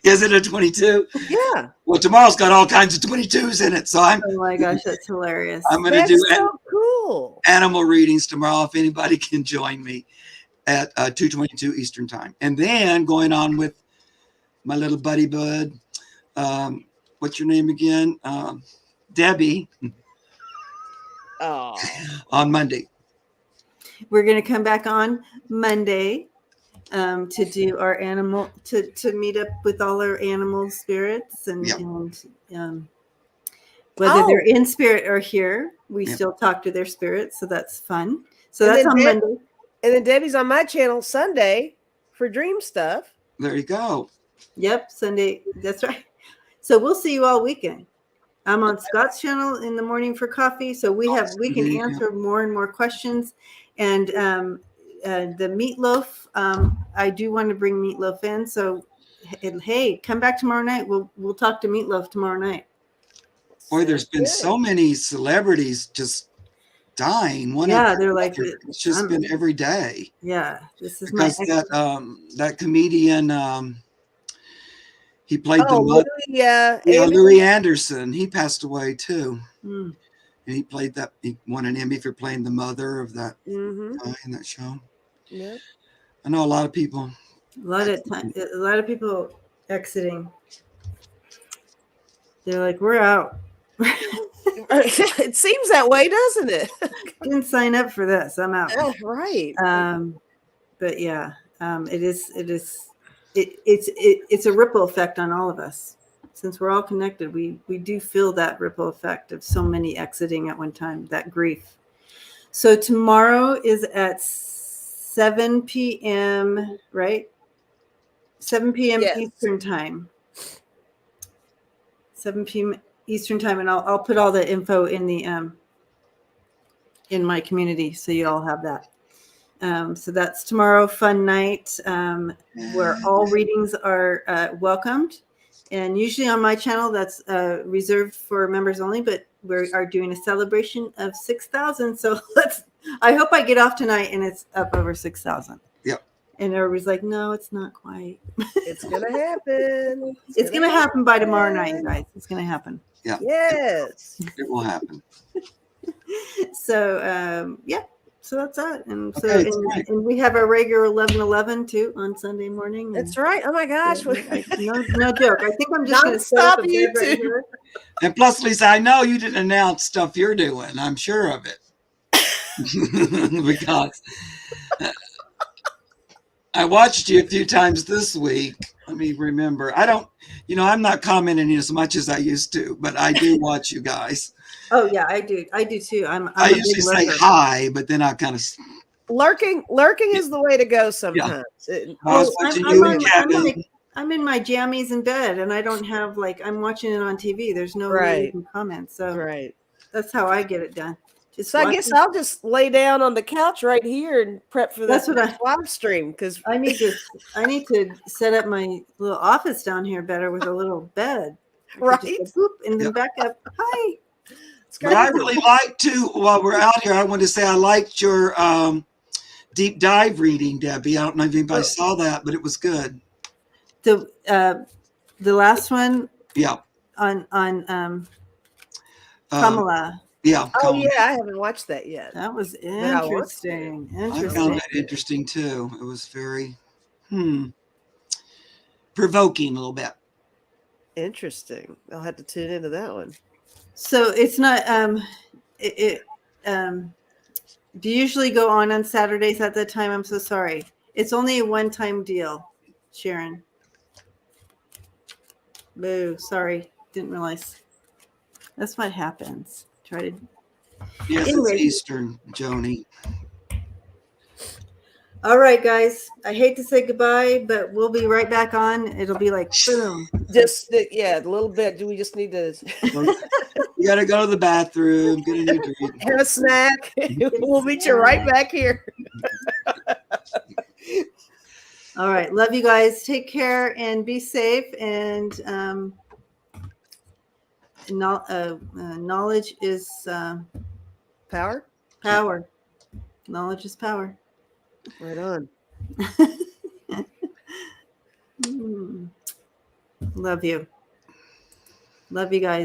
Is it a 22? Yeah. Well, tomorrow's got all kinds of 22s in it, so oh my gosh, that's hilarious. I'm going to do cool animal readings tomorrow. If anybody can join me at 2:22 Eastern time, and then going on with my little buddy bud. What's your name again? Debbie. Oh. On Monday. We're going to come back on Monday. To do our animal to meet up with all our animal spirits and whether they're in spirit or here. We Yep. still talk to their spirits, so that's fun. So And that's then on Monday. And then Debbie's on my channel Sunday for dream stuff. There you go. Yep, Sunday. That's right. So we'll see you all weekend. I'm on Scott's channel in the morning for coffee, so we can Sunday, answer more and more questions. And the meatloaf, I do want to bring meatloaf in. So hey, come back tomorrow night. We'll talk to meatloaf tomorrow night. Boy, there's been so many celebrities just dying. They're like, it's just been every day. Yeah, this is because that comedian, he played the mother. Louis Anderson. He passed away too. And he played that. He won an Emmy for playing the mother of that guy in that show. Yeah, I know a lot of people. A lot of people exiting. They're like, we're out. It seems that way, doesn't it? Didn't sign up for this. I'm out. Right. But yeah, it's a ripple effect on all of us. Since we're all connected, we do feel that ripple effect of so many exiting at one time, that grief. So tomorrow is at 7 p.m., right? 7 p.m. Yes. Eastern time. 7 p.m. Eastern time, and I'll put all the info in the in my community, so you all have that. So that's tomorrow, fun night, where all readings are welcomed. And usually on my channel, that's reserved for members only, but we are doing a celebration of 6,000. So I hope I get off tonight and it's up over 6,000. Yep. And everybody's like, no, it's not quite. It's going to happen. It's going to happen by tomorrow night, you guys. It's going to happen. Yeah. Yes. It will happen. So, yeah. So that's that. And so and we have our regular 11:11 too on Sunday morning. That's right. Oh my gosh. No joke. I think I'm just going to stop you right here. And plus, Lisa, I know you didn't announce stuff you're doing. I'm sure of it. Because I watched you a few times this week. Let me remember. I'm not commenting as much as I used to, but I do watch you guys. Oh yeah, I do. I do too. I usually say hi, but then I kind of lurking is the way to go sometimes. Yeah. I'm in my jammies in bed, and I don't have I'm watching it on TV. There's no way you can comment. So that's how I get it done. So I guess I'll just lay down on the couch right here and prep for that's what live stream, because I need to set up my little office down here better with a little bed. Right. Boop, and then back up. Hi. But I really like to, while we're out here, I want to say I liked your deep dive reading, Debbie. I don't know if anybody saw that, but it was good. The last one. Yeah. On Kamala. Yeah. Oh yeah, I haven't watched that yet. That was interesting. I found that interesting too. It was very provoking a little bit. Interesting. I'll have to tune into that one. So it's not do you usually go on Saturdays at that time? I'm so sorry. It's only a one-time deal, Sharon. Boo, sorry. Didn't realize. That's what happens. Try to Yes, anyway. It's Eastern, Joni. All right, guys. I hate to say goodbye, but we'll be right back on. It'll be like boom. Just a little bit. Do we just need to? You got to go to the bathroom, get a new drink, have a snack. We'll meet you right back here. All right, love you guys. Take care and be safe. And knowledge is power. Power. Knowledge is power. Right on. Love you. Love you guys.